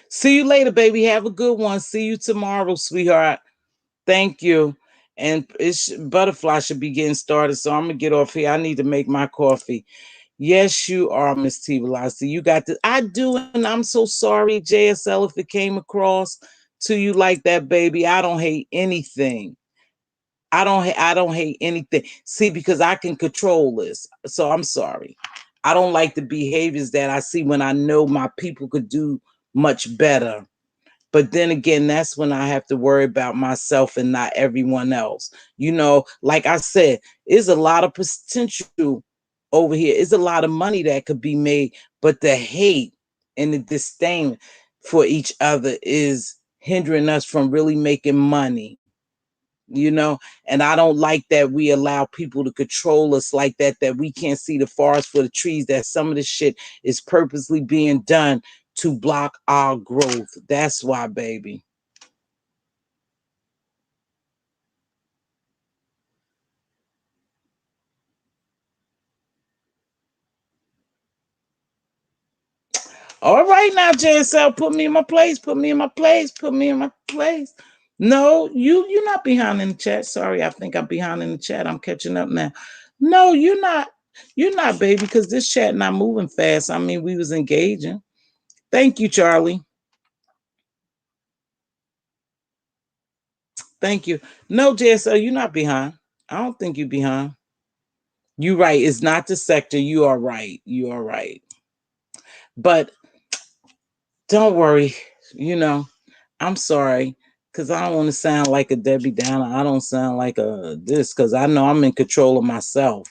S1: See you later, baby. Have a good one. See you tomorrow, sweetheart. Thank you. And butterfly should be getting started. So I'm gonna get off here. I need to make my coffee. Yes, you are, Mz.Teavalocity. You got this. I do, and I'm so sorry, JSL, if it came across to you like that, baby. I don't hate anything. I don't hate anything. See, because I can control this. So I'm sorry. I don't like the behaviors that I see when I know my people could do much better. But then again, that's when I have to worry about myself and not everyone else. You know, like I said, there's a lot of potential over here. There's a lot of money that could be made, but the hate and the disdain for each other is hindering us from really making money. You know, and I don't like that we allow people to control us like that, that we can't see the forest for the trees, that some of the shit is purposely being done to block our growth. That's why, baby. All right now, JSL, put me in my place, put me in my place, put me in my place. No, you're not behind in the chat. Sorry, I think I'm behind in the chat. I'm catching up now. No, you're not. You're not, baby, because this chat not moving fast. I mean, we was engaging. Thank you, Charlie. Thank you. No, JSL, you're not behind. I don't think you're behind. You're right. It's not the sector. You are right. You are right. But don't worry. You know, I'm sorry because I don't want to sound like a Debbie Downer. I don't sound like a this because I know I'm in control of myself.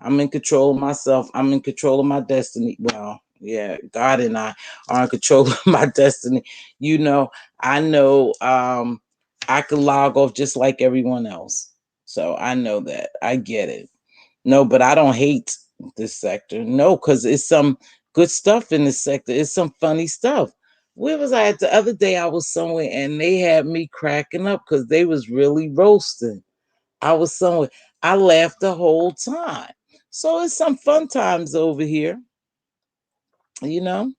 S1: I'm in control of myself. I'm in control of my destiny. Well, yeah, God and I are in control of my destiny. You know, I know I can log off just like everyone else. So I know that. I get it. No, but I don't hate this sector. No, because it's some good stuff in this sector. It's some funny stuff. Where was I at the other day? I was somewhere and they had me cracking up because they was really roasting. I was somewhere. I laughed the whole time. So it's some fun times over here, you know.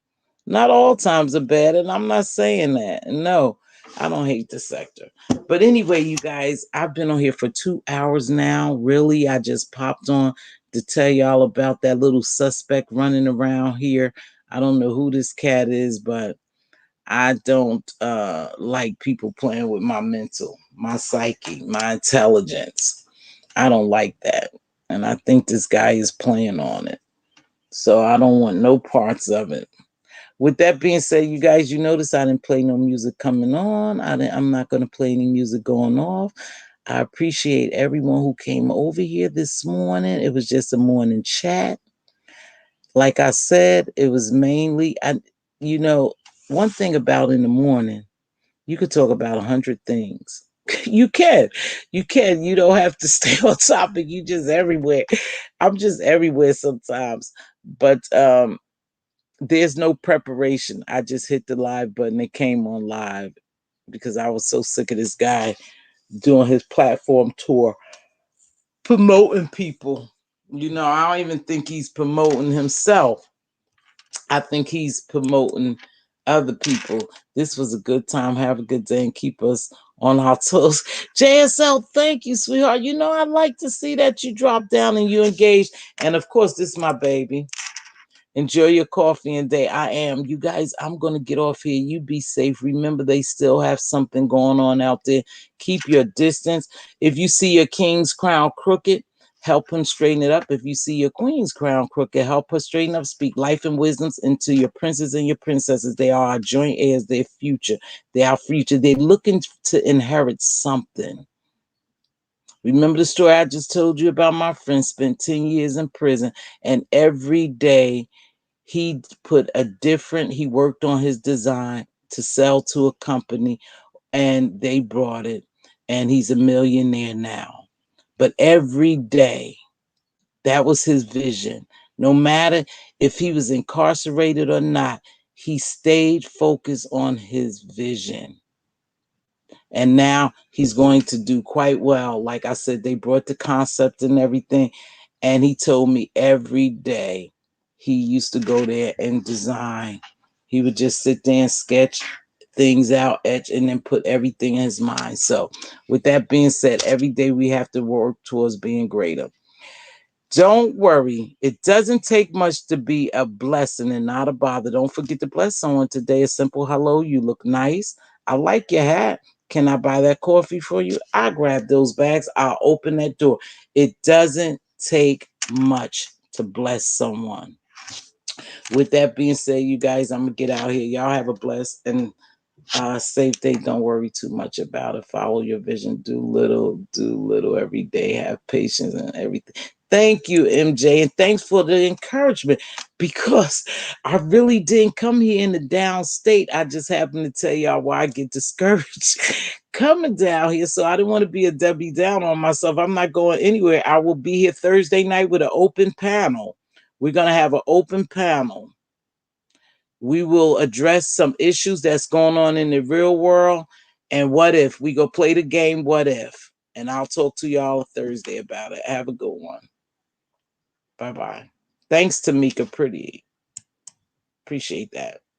S1: Not all times are bad, and I'm not saying that. No, I don't hate the sector. But anyway, you guys, I've been on here for 2 hours now. Really, I just popped on to tell y'all about that little suspect running around here. I don't know who this cat is, but I don't like people playing with my mental, my psyche, my intelligence. I don't like that. And I think this guy is playing on it. So I don't want no parts of it. With that being said, you guys, you notice I didn't play no music coming on. I'm not going to play any music going off. I appreciate everyone who came over here this morning. It was just a morning chat. Like I said, it was mainly, you know, one thing about in the morning, you could talk about 100 things. You can. You can. You don't have to stay on topic. You just everywhere. I'm just everywhere sometimes. But there's no preparation. I just hit the live button. It came on live because I was so sick of this guy doing his platform tour, promoting people. You know, I don't even think he's promoting himself. I think he's promoting other people. This was a good time. Have a good day and keep us on our toes. JSL, thank you, sweetheart. You know, I like to see that you drop down and you engaged. And of course, this is my baby. Enjoy your coffee and day. I am. You guys, I'm going to get off here. You be safe. Remember, they still have something going on out there. Keep your distance. If you see your king's crown crooked, help him straighten it up. If you see your queen's crown crooked, help her straighten up. Speak life and wisdoms into your princes and your princesses. They are our joint heirs, their future. They are future. They're looking to inherit something. Remember the story I just told you about my friend spent 10 years in prison, and every day he worked on his design to sell to a company, and they brought it, and he's a millionaire now. But every day, that was his vision. No matter if he was incarcerated or not, he stayed focused on his vision. And now he's going to do quite well. Like I said, they brought the concept and everything. And he told me every day he used to go there and design. He would just sit there and sketch things out, etch, and then put everything in his mind. So with that being said, every day we have to work towards being greater. Don't worry. It doesn't take much to be a blessing and not a bother. Don't forget to bless someone today. A simple hello. You look nice. I like your hat. Can I buy that coffee for you? I grab those bags. I'll open that door. It doesn't take much to bless someone. With that being said, you guys, I'm going to get out here. Y'all have a blessed and safe day. Don't worry too much about it. Follow your vision. Do little every day. Have patience and everything. Thank you, MJ, and thanks for the encouragement, because I really didn't come here in the downstate. I just happened to tell y'all why I get discouraged coming down here. So I didn't want to be a Debbie down on myself. I'm not going anywhere. I will be here Thursday night with an open panel. We're going to have an open panel. We will address some issues that's going on in the real world. And what if we go play the game? What if? And I'll talk to y'all Thursday about it. Have a good one. Bye-bye. Thanks, Tamika Pretty. Appreciate that.